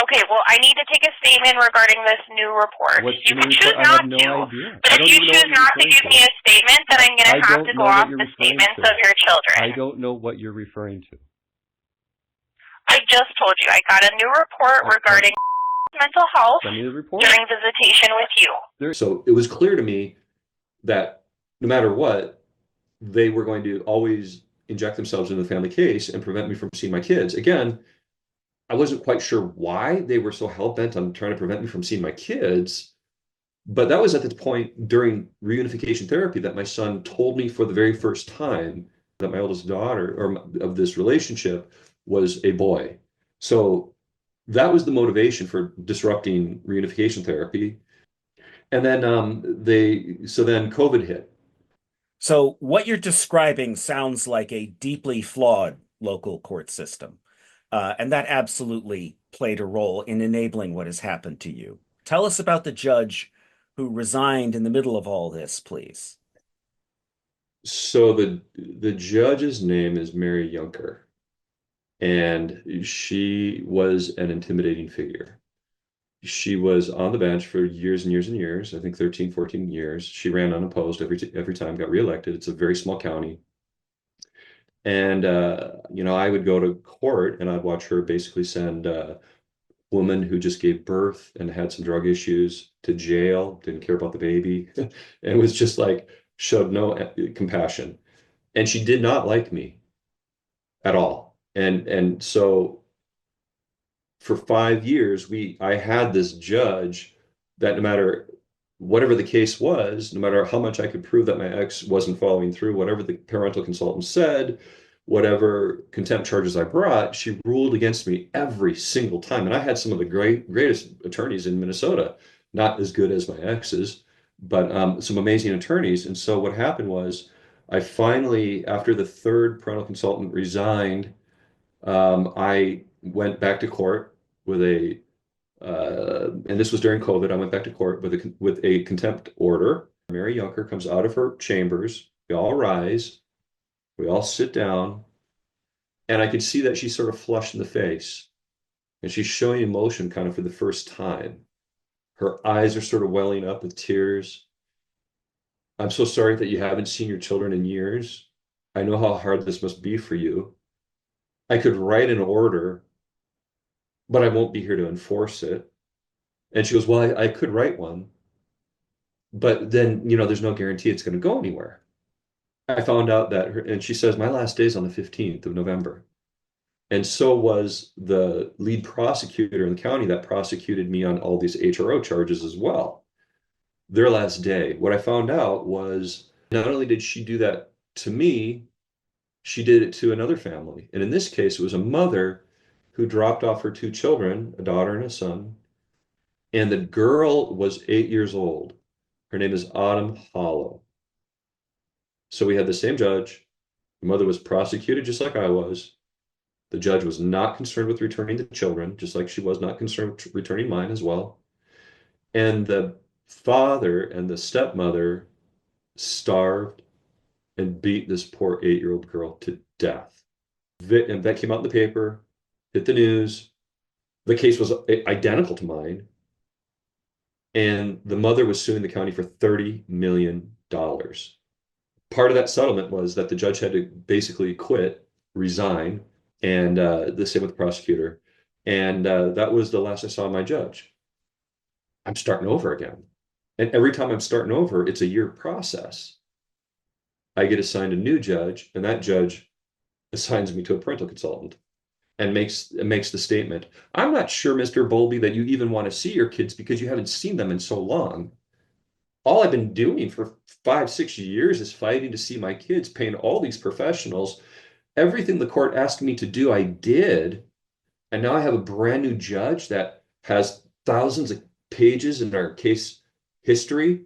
Okay, well, I need to take a statement regarding this new report. You can choose not to, but if you choose not to give me a statement, then I'm going to have to go off the statements of your children. I don't know what you're referring to. I just told you I got a new report regarding mental health during visitation with you. So it was clear to me that no matter what, they were going to always inject themselves into the family case and prevent me from seeing my kids. Again, I wasn't quite sure why they were so hell-bent on trying to prevent me from seeing my kids, But that was at the point during reunification therapy that my son told me for the very first time that my oldest daughter or of this relationship was a boy. So that was the motivation for disrupting reunification therapy. And then then COVID hit. So, what you're describing sounds like a deeply flawed local court system. And that absolutely played a role in enabling what has happened to you. Tell us about the judge who resigned in the middle of all this, please. So the judge's name is Mary Yunker, and she was an intimidating figure. She was on the bench for years and years and years, I think 13, 14 years. She ran unopposed every time, got reelected. It's a very small county. And I would go to court and I'd watch her basically send a woman who just gave birth and had some drug issues to jail, didn't care about the baby, and was just like showed no compassion. And she did not like me at all. And so for 5 years, I had this judge that no matter whatever the case was, no matter how much I could prove that my ex wasn't following through, whatever the parental consultant said, whatever contempt charges I brought, she ruled against me every single time. And I had some of the greatest attorneys in Minnesota, not as good as my ex's, but some amazing attorneys. And so what happened was I finally, after the third parental consultant resigned, I went back to court with and this was during COVID. I went back to court with a contempt order. Mary Yunker comes out of her chambers. We all rise. We all sit down, and I could see that she's sort of flushed in the face, and she's showing emotion kind of for the first time. Her eyes are sort of welling up with tears. I'm so sorry that you haven't seen your children in years. I know how hard this must be for you. I could write an order, but I won't be here to enforce it. And she goes, well, I could write one, but then, there's no guarantee it's going to go anywhere. I found out and she says, my last day is on the 15th of November. And so was the lead prosecutor in the county that prosecuted me on all these HRO charges as well. Their last day. What I found out was not only did she do that to me, she did it to another family. And in this case, it was a mother who dropped off her two children, a daughter and a son. And the girl was 8 years old. Her name is Autumn Hollow. So we had the same judge. The mother was prosecuted just like I was. The judge was not concerned with returning the children, just like she was not concerned with returning mine as well. And the father and the stepmother starved and beat this poor 8-year-old girl to death. And that came out in the paper, hit the news. The case was identical to mine. And the mother was suing the county for $30 million. Part of that settlement was that the judge had to basically quit, resign, and the same with the prosecutor. And that was the last I saw of my judge. I'm starting over again. And every time I'm starting over, it's a year process. I get assigned a new judge, and that judge assigns me to a parental consultant and makes the statement, I'm not sure, Mr. Bowlby, that you even want to see your kids because you haven't seen them in so long. All I've been doing for 5, 6 years is fighting to see my kids, paying all these professionals. Everything the court asked me to do, I did. And now I have a brand new judge that has thousands of pages in our case history.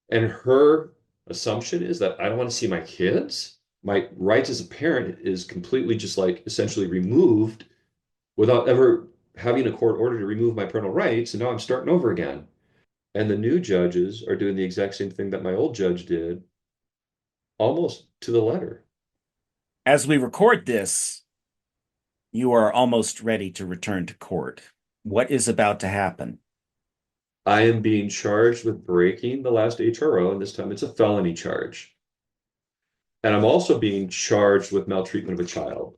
And her assumption is that I don't want to see my kids. My rights as a parent is completely just like essentially removed without ever having a court order to remove my parental rights. And now I'm starting over again. And the new judges are doing the exact same thing that my old judge did, almost to the letter. As we record this, you are almost ready to return to court. What is about to happen? I am being charged with breaking the last HRO, and this time it's a felony charge. And I'm also being charged with maltreatment of a child.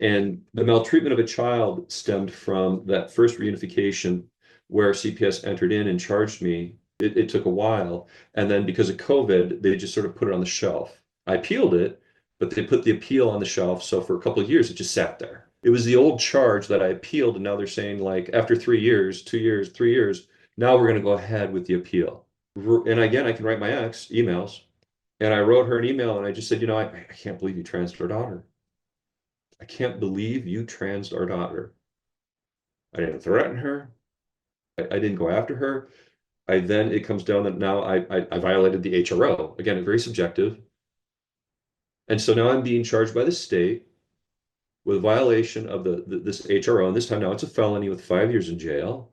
And the maltreatment of a child stemmed from that first reunification where CPS entered in and charged me. It took a while. And then because of COVID, they just sort of put it on the shelf. I appealed it, but they put the appeal on the shelf. So for a couple of years, it just sat there. It was the old charge that I appealed. And now they're saying, like, after 3 years, 2 years, 3 years, now we're going to go ahead with the appeal. And again, I can write my ex emails. And I wrote her an email and I just said, I can't believe you transed our daughter. I can't believe you transed our daughter. I didn't threaten her. I didn't go after her. Then it comes down that now I violated the HRO. Again, very subjective. And so now I'm being charged by the state with violation of this HRO. And this time now it's a felony with 5 years in jail.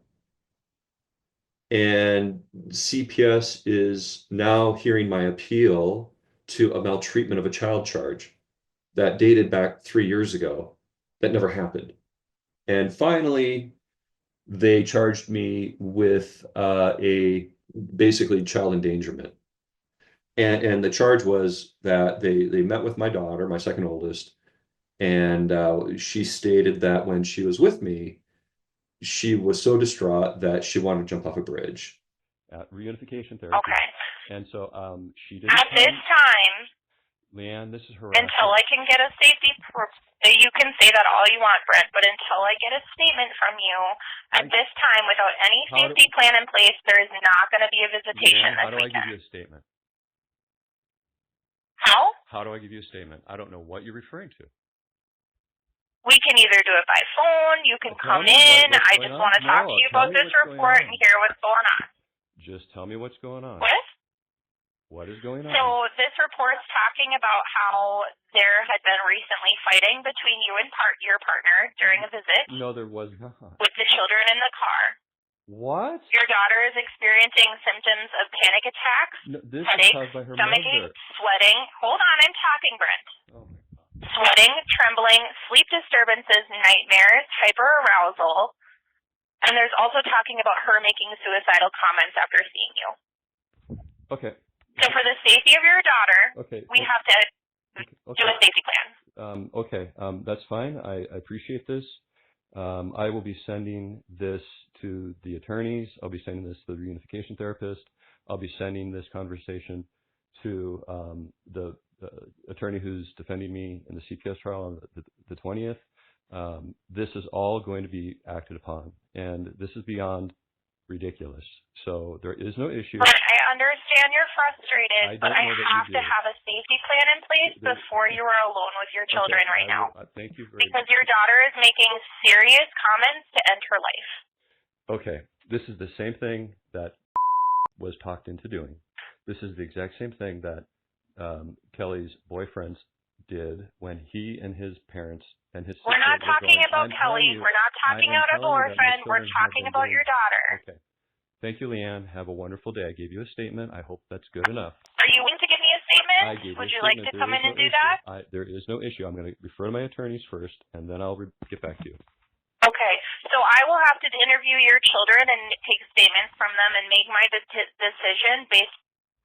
And CPS is now hearing my appeal to a maltreatment of a child charge that dated back 3 years ago. That never happened. And finally, they charged me with a basically child endangerment. And the charge was that they met with my daughter, my second oldest, and she stated that when she was with me, she was so distraught that she wanted to jump off a bridge. Reunification therapy. Okay. And so she didn't. At this time, Leanne, this is harassment. until I can get a safety, you can say that all you want, Brent, but until I get a statement from you, at this time, without any safety plan in place, there is not going to be a visitation Leanne, this weekend. How do I give you a statement? How? How do I give you a statement? I don't know what you're referring to. We can either do it by phone, you can come in, I just want to talk to you about this report and hear what's going on. Just tell me what's going on. What is going on? So this report's talking about how there had been recently fighting between you and your partner during a visit. No, there was not. With the children in the car. What? Your daughter is experiencing symptoms of panic attacks, No, this headaches, is caused by her stomachache, mother. sweating. Hold on, I'm talking, Brent. Oh my God. Sweating, trembling, sleep disturbances, nightmares, hyperarousal. And there's also talking about her making suicidal comments after seeing you. Okay. So for the safety of your daughter, we have to do a safety plan. That's fine. I appreciate this. I will be sending this to the attorneys. I'll be sending this to the reunification therapist. I'll be sending this conversation to the attorney who's defending me in the CPS trial on the 20th. This is all going to be acted upon, and this is beyond ridiculous. So there is no issue. But I understand you're frustrated, but I have to have a safety plan in place before you are alone with your children right now. Thank you very much. Because your daughter is making serious comments to end her life. Okay, this is the same thing that was talked into doing. This is the exact same thing that Kelly's boyfriends did when he and his parents and his sister We're not talking about Kelly. We're not talking about a boyfriend. We're talking about your daughter. Okay. Thank you, Leanne. Have a wonderful day. I gave you a statement. I hope that's good enough. Are you willing to give me a statement? I gave Would you you a like statement. to come in and do that? There is no issue. I'm going to refer to my attorneys first, and then I'll get back to you. Okay. So I will have to interview your children and take statements from them and make my decision based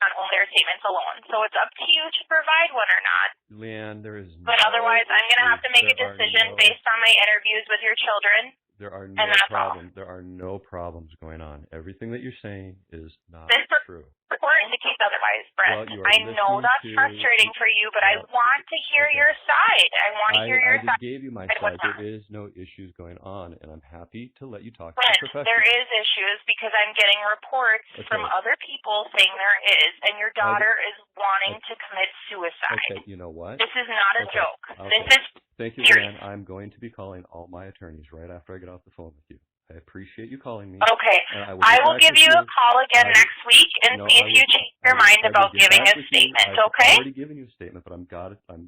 on only their statements alone. So it's up to you to provide one or not. Leanne, there is But otherwise, I'm going to have to make a decision based on my interviews with your children. There are no problems. There are no problems going on. Everything that you're saying is not true. This report indicates otherwise, Brent. Well, I know that's frustrating for you, but I want to hear your side. I want to hear your side. I gave you my side. There is no issues going on, and I'm happy to let you talk to Brent, the professional. there is issues because I'm getting reports from other people saying there is, and your daughter is wanting to commit suicide. Okay, you know what? This is not a joke. This is Thank you, serious. Leanne. I'm going to be calling all my attorneys right after I get off the phone with you. I appreciate you calling me. Okay. I will give you a call again next week and see if you change your mind about giving a statement, okay? I've already given you a statement, but I'm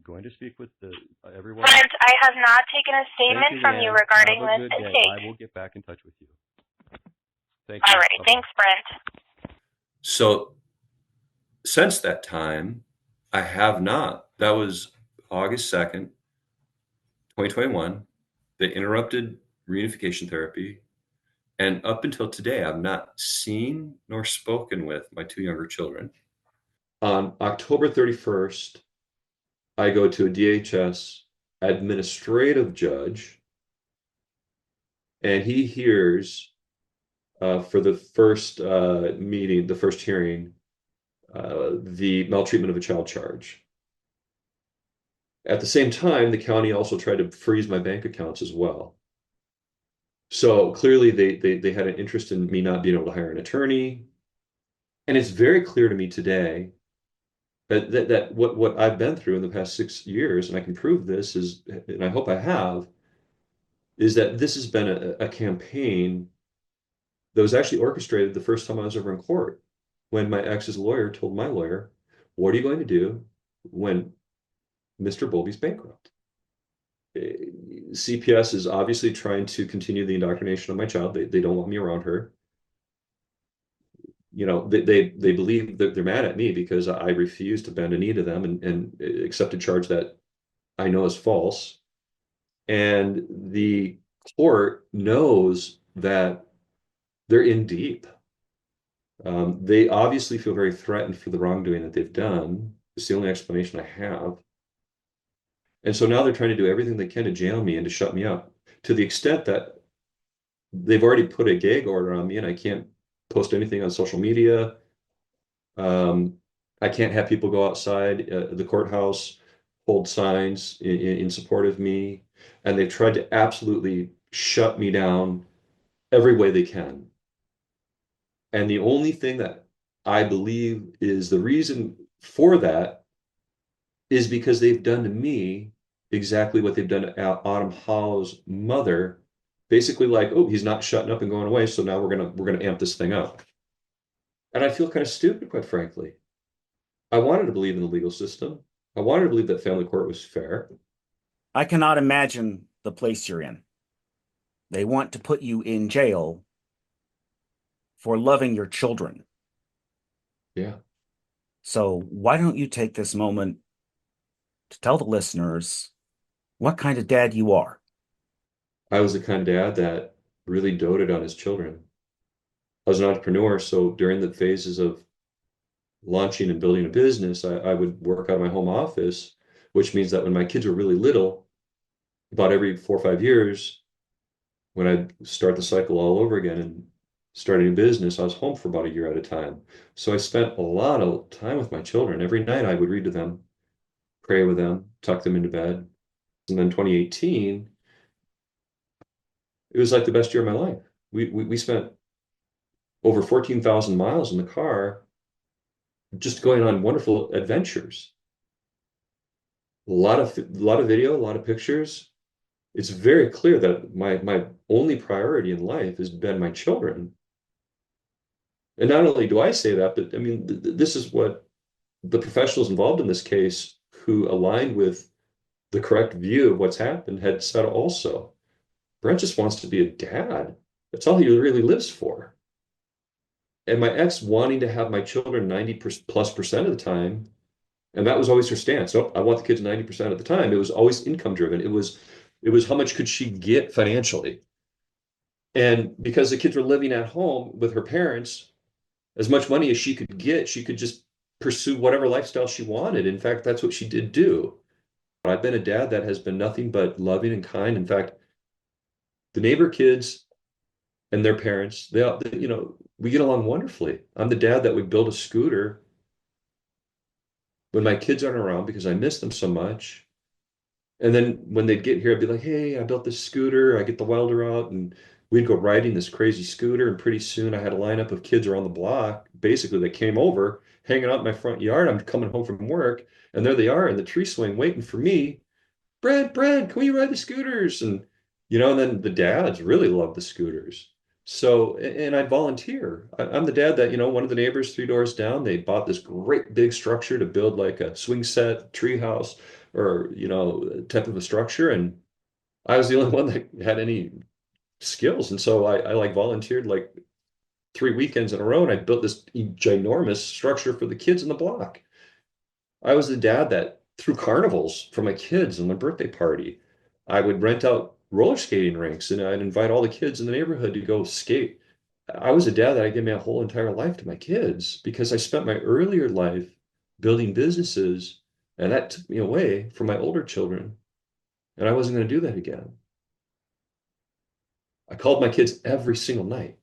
going to speak with everyone. Brent, I have not taken a statement from you regarding this intake. I will get back in touch with you. Thank you. All right. Thanks, Brent. So since that time, I have not. That was August 2nd, 2021. They interrupted reunification therapy. And up until today, I've not seen nor spoken with my two younger children. On October 31st, I go to a DHS administrative judge, and he hears for the first meeting, the first hearing, the maltreatment of a child charge. At the same time, the county also tried to freeze my bank accounts as well. So clearly they had an interest in me not being able to hire an attorney. And it's very clear to me today that what I've been through in the past 6 years, and I can prove this is, and I hope I have, is that this has been a campaign that was actually orchestrated the first time I was ever in court, when my ex's lawyer told my lawyer, "What are you going to do when Mr. Bowlby's bankrupt?" CPS is obviously trying to continue the indoctrination of my child. They don't want me around her. They believe that they're mad at me because I refuse to bend a knee to them and accept a charge that I know is false. And the court knows that they're in deep. They obviously feel very threatened for the wrongdoing that they've done. It's the only explanation I have. And so now they're trying to do everything they can to jail me and to shut me up, to the extent that they've already put a gag order on me and I can't post anything on social media. Um, I can't have people go outside the courthouse, hold signs in support of me. And they've tried to absolutely shut me down every way they can. And the only thing that I believe is the reason for that is because they've done to me exactly what they've done to Autumn Hollow's mother. Basically, like, oh, he's not shutting up and going away, so now we're gonna amp this thing up. And I feel kind of stupid, quite frankly. I wanted to believe in the legal system. I wanted to believe that family court was fair. I cannot imagine the place you're in. They want to put you in jail for loving your children. Yeah. So why don't you take this moment to tell the listeners what kind of dad you are? I was the kind of dad that really doted on his children. I was an entrepreneur, so during the phases of launching and building a business, I would work out of my home office, which means that when my kids were really little, about every 4 or 5 years, when I'd start the cycle all over again and start a new business, I was home for about a year at a time. So I spent a lot of time with my children. Every night I would read to them, pray with them, tuck them into bed. And then 2018, it was like the best year of my life. We spent over 14,000 miles in the car just going on wonderful adventures. A lot of video, a lot of pictures. It's very clear that my only priority in life has been my children. And not only do I say that, but I mean, this is what the professionals involved in this case who aligned with the correct view of what's happened had said also. Brent just wants to be a dad. That's all he really lives for. And my ex wanting to have my children 90 plus percent of the time, and that was always her stance. So I want the kids 90% of the time. It was always income driven. It was how much could she get financially. And because the kids were living at home with her parents, as much money as she could get, she could just pursue whatever lifestyle she wanted. In fact, that's what she did do. I've been a dad that has been nothing but loving and kind. In fact, the neighbor kids and their parents, we get along wonderfully. I'm the dad that would build a scooter when my kids aren't around because I miss them so much. And then when they'd get here, I'd be like, hey, I built this scooter. I get the welder out and we'd go riding this crazy scooter. And pretty soon I had a lineup of kids around the block, basically, that came over, hanging out in my front yard. I'm coming home from work and there they are in the tree swing waiting for me. Brad, can we ride the scooters? And then the dads really love the scooters. So, and I'd volunteer. I'm the dad that, one of the neighbors 3 doors down, they bought this great big structure to build like a swing set tree house or, type of a structure. And I was the only one that had any skills. And so I like volunteered like 3 weekends in a row and I built this ginormous structure for the kids in the block. I was the dad that threw carnivals for my kids on their birthday party. I would rent out roller skating rinks and I'd invite all the kids in the neighborhood to go skate. I was a dad that I gave my whole entire life to my kids because I spent my earlier life building businesses and that took me away from my older children. And I wasn't going to do that again. I called my kids every single night.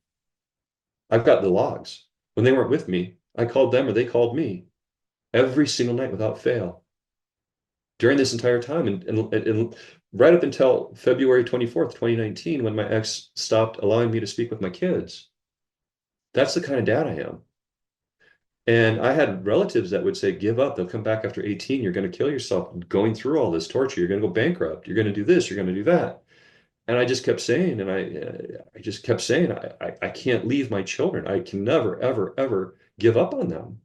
I've got the logs. When they weren't with me, I called them or they called me every single night without fail. during this entire time. And right up until February 24th, 2019, when my ex stopped allowing me to speak with my kids. That's the kind of dad I am. And I had relatives that would say, give up. They'll come back after 18. You're going to kill yourself going through all this torture. You're going to go bankrupt. You're going to do this. You're going to do that. And I just kept saying, and I just kept saying, I can't leave my children. I can never, ever, ever give up on them.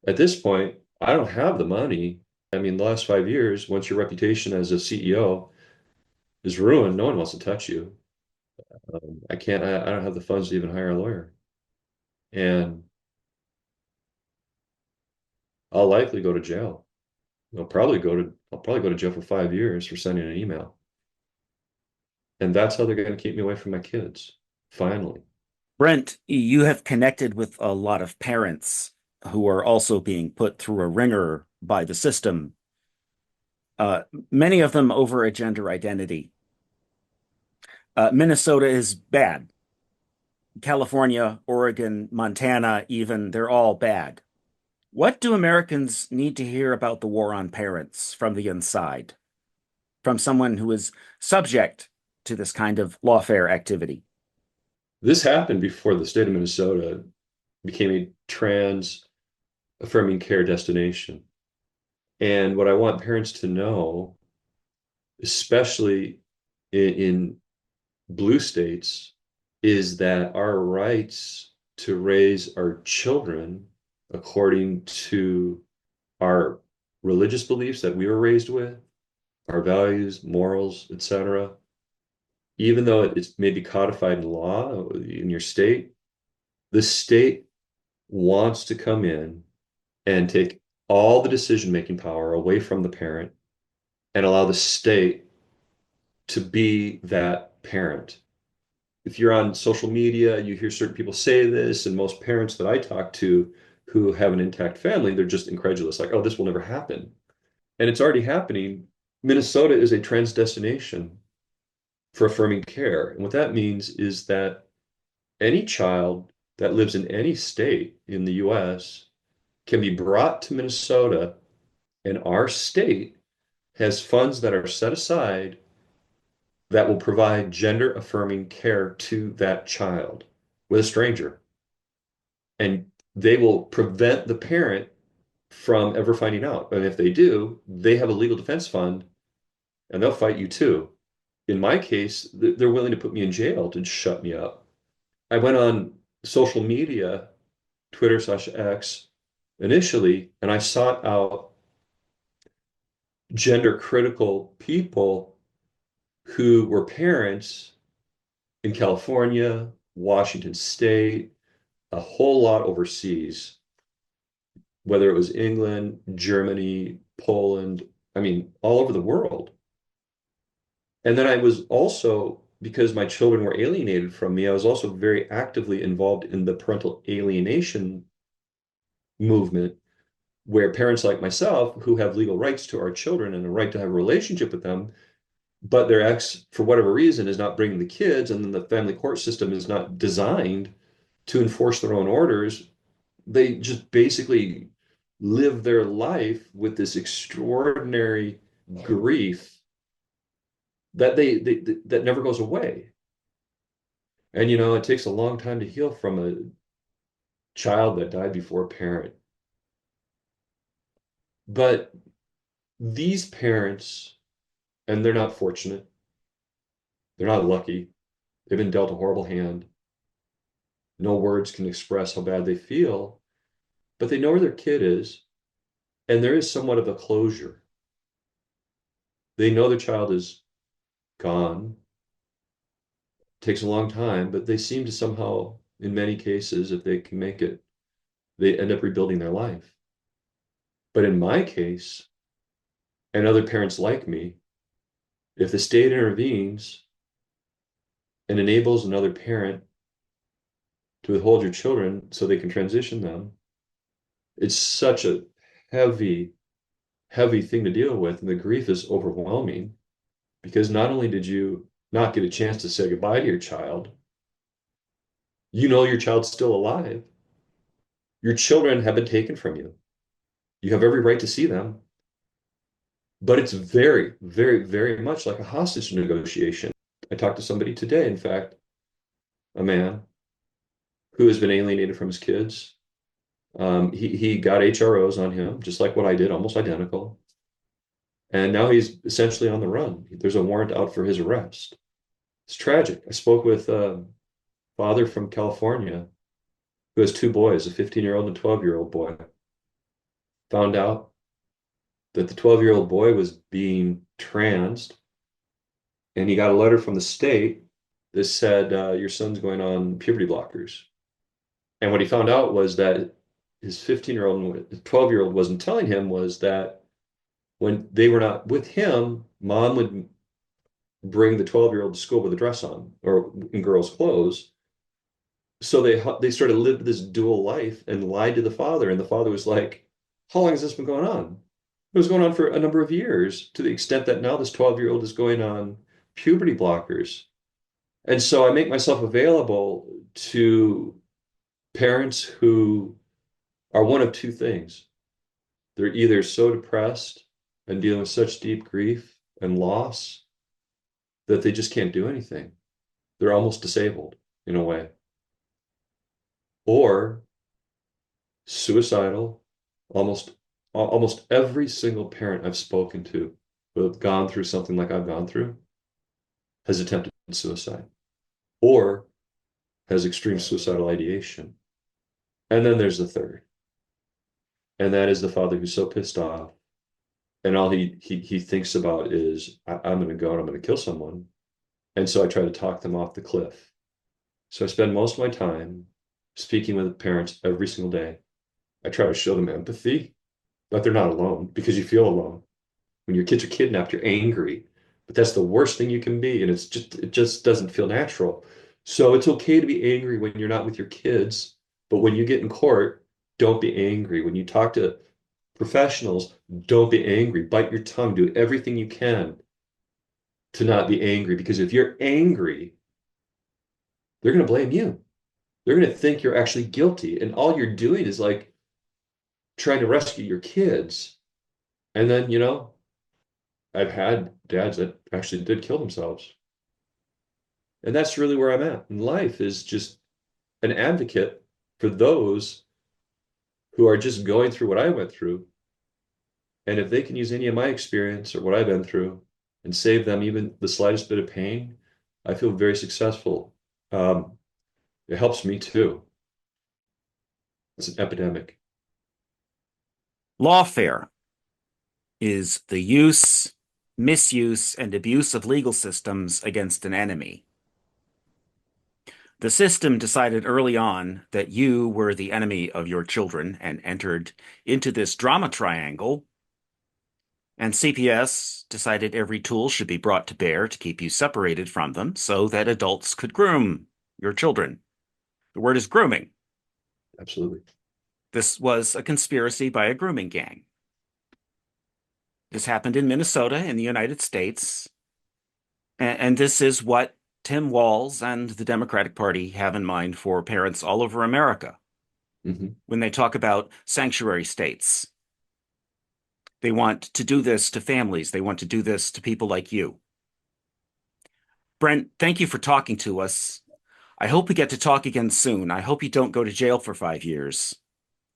At this point, I don't have the money. I mean, the last 5 years, once your reputation as a CEO is ruined, no one wants to touch you. I can't, I don't have the funds to even hire a lawyer. And I'll likely go to jail. I'll probably go to jail for 5 years for sending an email. And that's how they're going to keep me away from my kids. Finally. Brent, you have connected with a lot of parents who are also being put through a ringer by the system, many of them over a gender identity. Minnesota is bad. California, Oregon, Montana, even, they're all bad. What do Americans need to hear about the war on parents from the inside, from someone who is subject to this kind of lawfare activity? This happened before the state of Minnesota became a trans affirming care destination. And what I want parents to know, especially in blue states, is that our rights to raise our children according to our religious beliefs that we were raised with, our values, morals, etc., even though it's maybe codified in law in your state, the state wants to come in and take all the decision-making power away from the parent and allow the state to be that parent. If you're on social media, you hear certain people say this, and most parents that I talk to who have an intact family, they're just incredulous, like, oh, this will never happen. And it's already happening. Minnesota is a trans destination for affirming care. And what that means is that any child that lives in any state in the US can be brought to Minnesota, and our state has funds that are set aside that will provide gender affirming care to that child with a stranger. And they will prevent the parent from ever finding out. And if they do, they have a legal defense fund and they'll fight you too. In my case, they're willing to put me in jail to shut me up. I went on social media, Twitter/X initially, and I sought out gender critical people who were parents in California, Washington State, a whole lot overseas, whether it was England, Germany, Poland, I mean, all over the world. And then I was also, because my children were alienated from me, I was also very actively involved in the parental alienation movement, where parents like myself, who have legal rights to our children and a right to have a relationship with them, but their ex, for whatever reason, is not bringing the kids, and then the family court system is not designed to enforce their own orders. They just basically live their life with this extraordinary grief that that never goes away. And it takes a long time to heal from a child that died before a parent. But these parents, and they're not fortunate, they're not lucky, they've been dealt a horrible hand. No words can express how bad they feel, but they know where their kid is, and there is somewhat of a closure. They know their child is gone. It takes a long time, but they seem to somehow, in many cases, if they can make it, they end up rebuilding their life. But in my case, and other parents like me, if the state intervenes and enables another parent to withhold your children so they can transition them, it's such a heavy, heavy thing to deal with. And the grief is overwhelming because not only did you not get a chance to say goodbye to your child, you know your child's still alive. Your children have been taken from you. You have every right to see them, But it's very, very, very much like a hostage negotiation. I talked to somebody today, in fact, a man who has been alienated from his kids. He got HROs on him, just like what I did, almost identical. And now he's essentially on the run. There's a warrant out for his arrest. It's tragic. I spoke with a father from California who has two boys, a 15-year-old and a 12-year-old boy. Found out that the 12-year-old boy was being transed, and he got a letter from the state that said, your son's going on puberty blockers. And what he found out was that his 15-year-old and 12-year-old wasn't telling him was that when they were not with him, mom would bring the 12-year-old to school with a dress on or in girls' clothes. So they sort of lived this dual life and lied to the father. And the father was like, how long has this been going on? It was going on for a number of years, to the extent that now this 12-year-old is going on puberty blockers. And so I make myself available to parents who are one of two things. They're either so depressed and dealing with such deep grief and loss that they just can't do anything. They're almost disabled in a way. Or suicidal. Almost every single parent I've spoken to who have gone through something like I've gone through has attempted suicide or has extreme suicidal ideation. And then there's the third. And that is the father who's so pissed off and all he thinks about is, I'm going to go and I'm going to kill someone. And so I try to talk them off the cliff. So I spend most of my time speaking with parents every single day. I try to show them empathy, that they're not alone, because you feel alone. When your kids are kidnapped, you're angry, but that's the worst thing you can be. And it just doesn't feel natural. So it's okay to be angry when you're not with your kids, but when you get in court, don't be angry. When you talk to professionals, don't be angry. Bite your tongue. Do everything you can to not be angry, because if you're angry, they're going to blame you. They're going to think you're actually guilty. And all you're doing is like trying to rescue your kids. And then, I've had dads that actually did kill themselves. And that's really where I'm at in life, is just an advocate for those who are just going through what I went through. And if they can use any of my experience or what I've been through and save them even the slightest bit of pain, I feel very successful. It helps me too. It's an epidemic. Lawfare is the use, misuse, and abuse of legal systems against an enemy. The system decided early on that you were the enemy of your children and entered into this drama triangle. And CPS decided every tool should be brought to bear to keep you separated from them so that adults could groom your children. The word is grooming. Absolutely. This was a conspiracy by a grooming gang. This happened in Minnesota in the United States. And this is what Tim Walz and the Democratic Party have in mind for parents all over America. When they talk about sanctuary states. They want to do this to families. They want to do this to people like you. Brent, thank you for talking to us. I hope we get to talk again soon. I hope you don't go to jail for 5 years.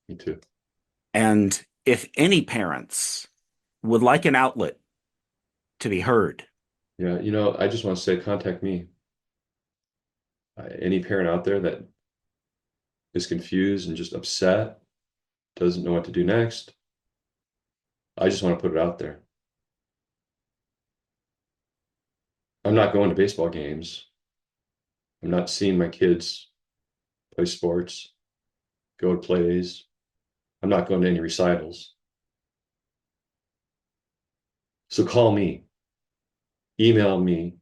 Me too. And if any parents would like an outlet to be heard. Yeah, I just want to say, contact me. Any parent out there that is confused and just upset, doesn't know what to do next, I just want to put it out there. I'm not going to baseball games. I'm not seeing my kids play sports, go to plays. I'm not going to any recitals. So call me, email me,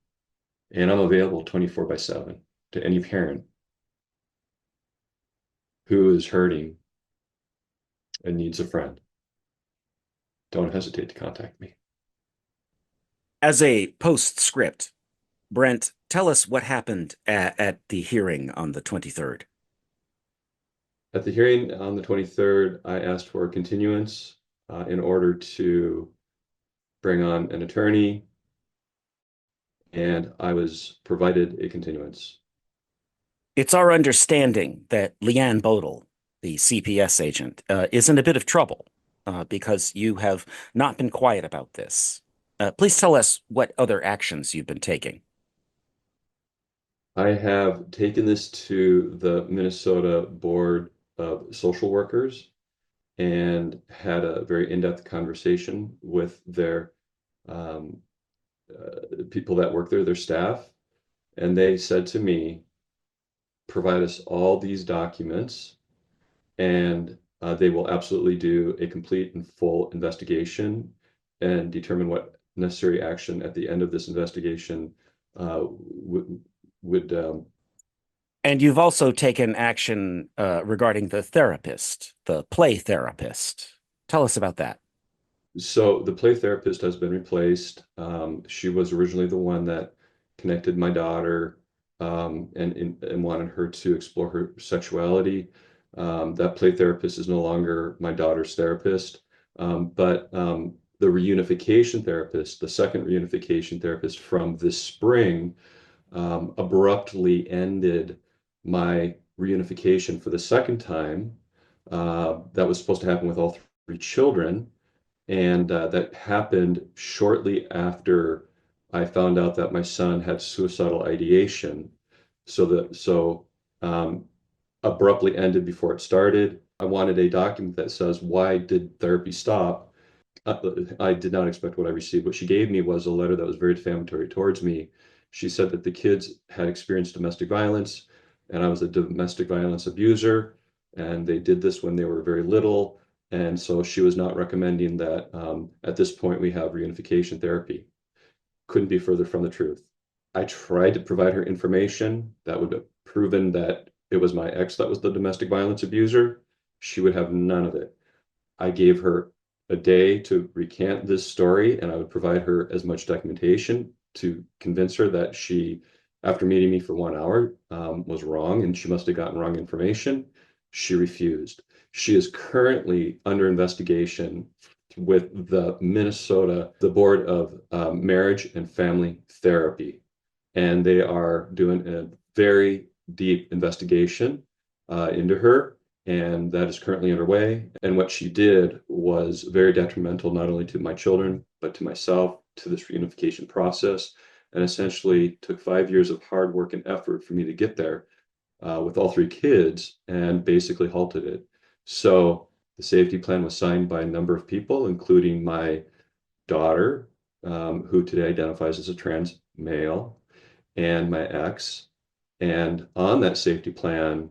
and I'm available 24/7 to any parent who is hurting and needs a friend. Don't hesitate to contact me. As a postscript, Brent, tell us what happened at the hearing on the 23rd. At the hearing on the 23rd, I asked for a continuance in order to bring on an attorney, and I was provided a continuance. It's our understanding that Leanne Bodel, the CPS agent, is in a bit of trouble because you have not been quiet about this. Please tell us what other actions you've been taking. I have taken this to the Minnesota Board of Social Workers and had a very in-depth conversation with their um, people that work there, their staff, and they said to me, provide us all these documents, and they will absolutely do a complete and full investigation and determine what necessary action at the end of this investigation would And you've also taken action regarding the therapist, the play therapist. Tell us about that. So the play therapist has been replaced. She was originally the one that connected my daughter and wanted her to explore her sexuality. That play therapist is no longer my daughter's therapist, but the reunification therapist, the second reunification therapist from this spring, abruptly ended my reunification for the second time. That was supposed to happen with all three children. And that happened shortly after I found out that my son had suicidal ideation. So abruptly ended before it started. I wanted a document that says, why did therapy stop? I did not expect what I received. What she gave me was a letter that was very defamatory towards me. She said that the kids had experienced domestic violence, and I was a domestic violence abuser, and they did this when they were very little. And so she was not recommending that at this point we have reunification therapy. Couldn't be further from the truth. I tried to provide her information that would have proven that it was my ex that was the domestic violence abuser. She would have none of it. I gave her a day to recant this story, and I would provide her as much documentation to convince her that she, after meeting me for 1 hour, was wrong and she must have gotten wrong information. She refused. She is currently under investigation with the Board of Marriage and Family Therapy, and they are doing a very deep investigation into her, and that is currently underway. And what she did was very detrimental, not only to my children, but to myself, to this reunification process, and essentially took 5 years of hard work and effort for me to get there with all three kids and basically halted it. So the safety plan was signed by a number of people, including my daughter, who today identifies as a trans male, and my ex. And on that safety plan,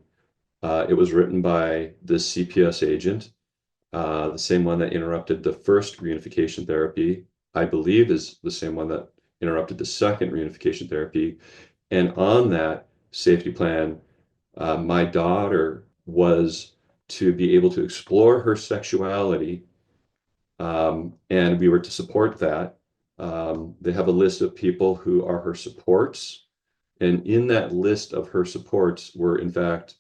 it was written by this CPS agent, the same one that interrupted the first reunification therapy, I believe is the same one that interrupted the second reunification therapy. And on that safety plan, my daughter was to be able to explore her sexuality, and we were to support that. They have a list of people who are her supports. And in that list of her supports were, in fact,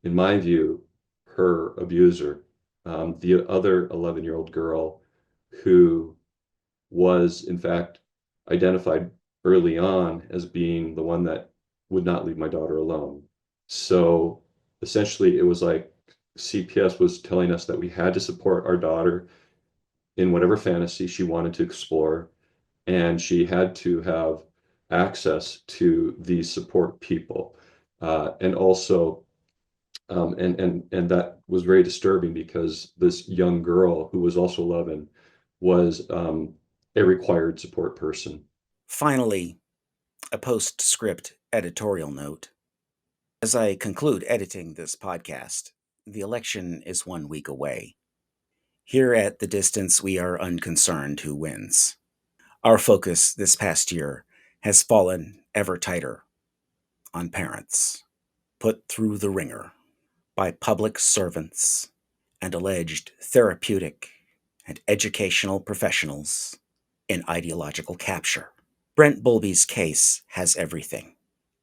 in my view, her abuser, the other 11-year-old girl who was, in fact, identified early on as being the one that would not leave my daughter alone. So essentially, it was like CPS was telling us that we had to support our daughter in whatever fantasy she wanted to explore, and she had to have access to these support people. And also, and that was very disturbing because this young girl who was also 11 was a required support person. Finally, a postscript editorial note. As I conclude editing this podcast, the election is 1 week away. Here at The Distance, we are unconcerned who wins. Our focus this past year has fallen ever tighter on parents, put through the ringer by public servants and alleged therapeutic and educational professionals in ideological capture. Brent Bowlby's case has everything: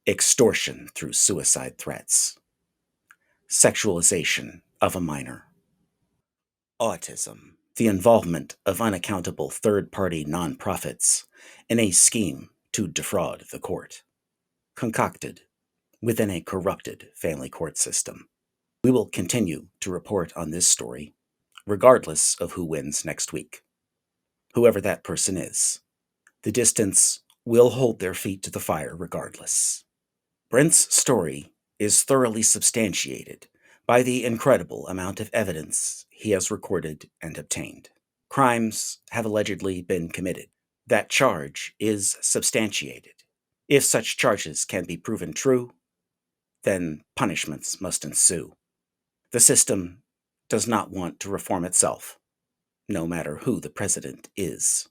extortion through suicide threats, sexualization of a minor, autism, the involvement of unaccountable third-party nonprofits in a scheme to defraud the court, concocted within a corrupted family court system. We will continue to report on this story, regardless of who wins next week. Whoever that person is, the distance will hold their feet to the fire regardless. Brent's story is thoroughly substantiated by the incredible amount of evidence he has recorded and obtained. Crimes have allegedly been committed. That charge is substantiated. If such charges can be proven true, then punishments must ensue. The system does not want to reform itself, no matter who the president is.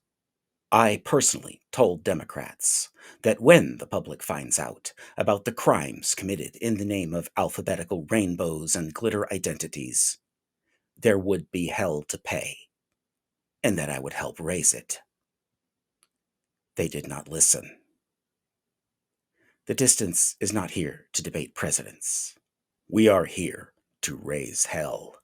I personally told Democrats that when the public finds out about the crimes committed in the name of alphabetical rainbows and glitter identities, there would be hell to pay, and that I would help raise it. They did not listen. The distance is not here to debate presidents. We are here to raise hell.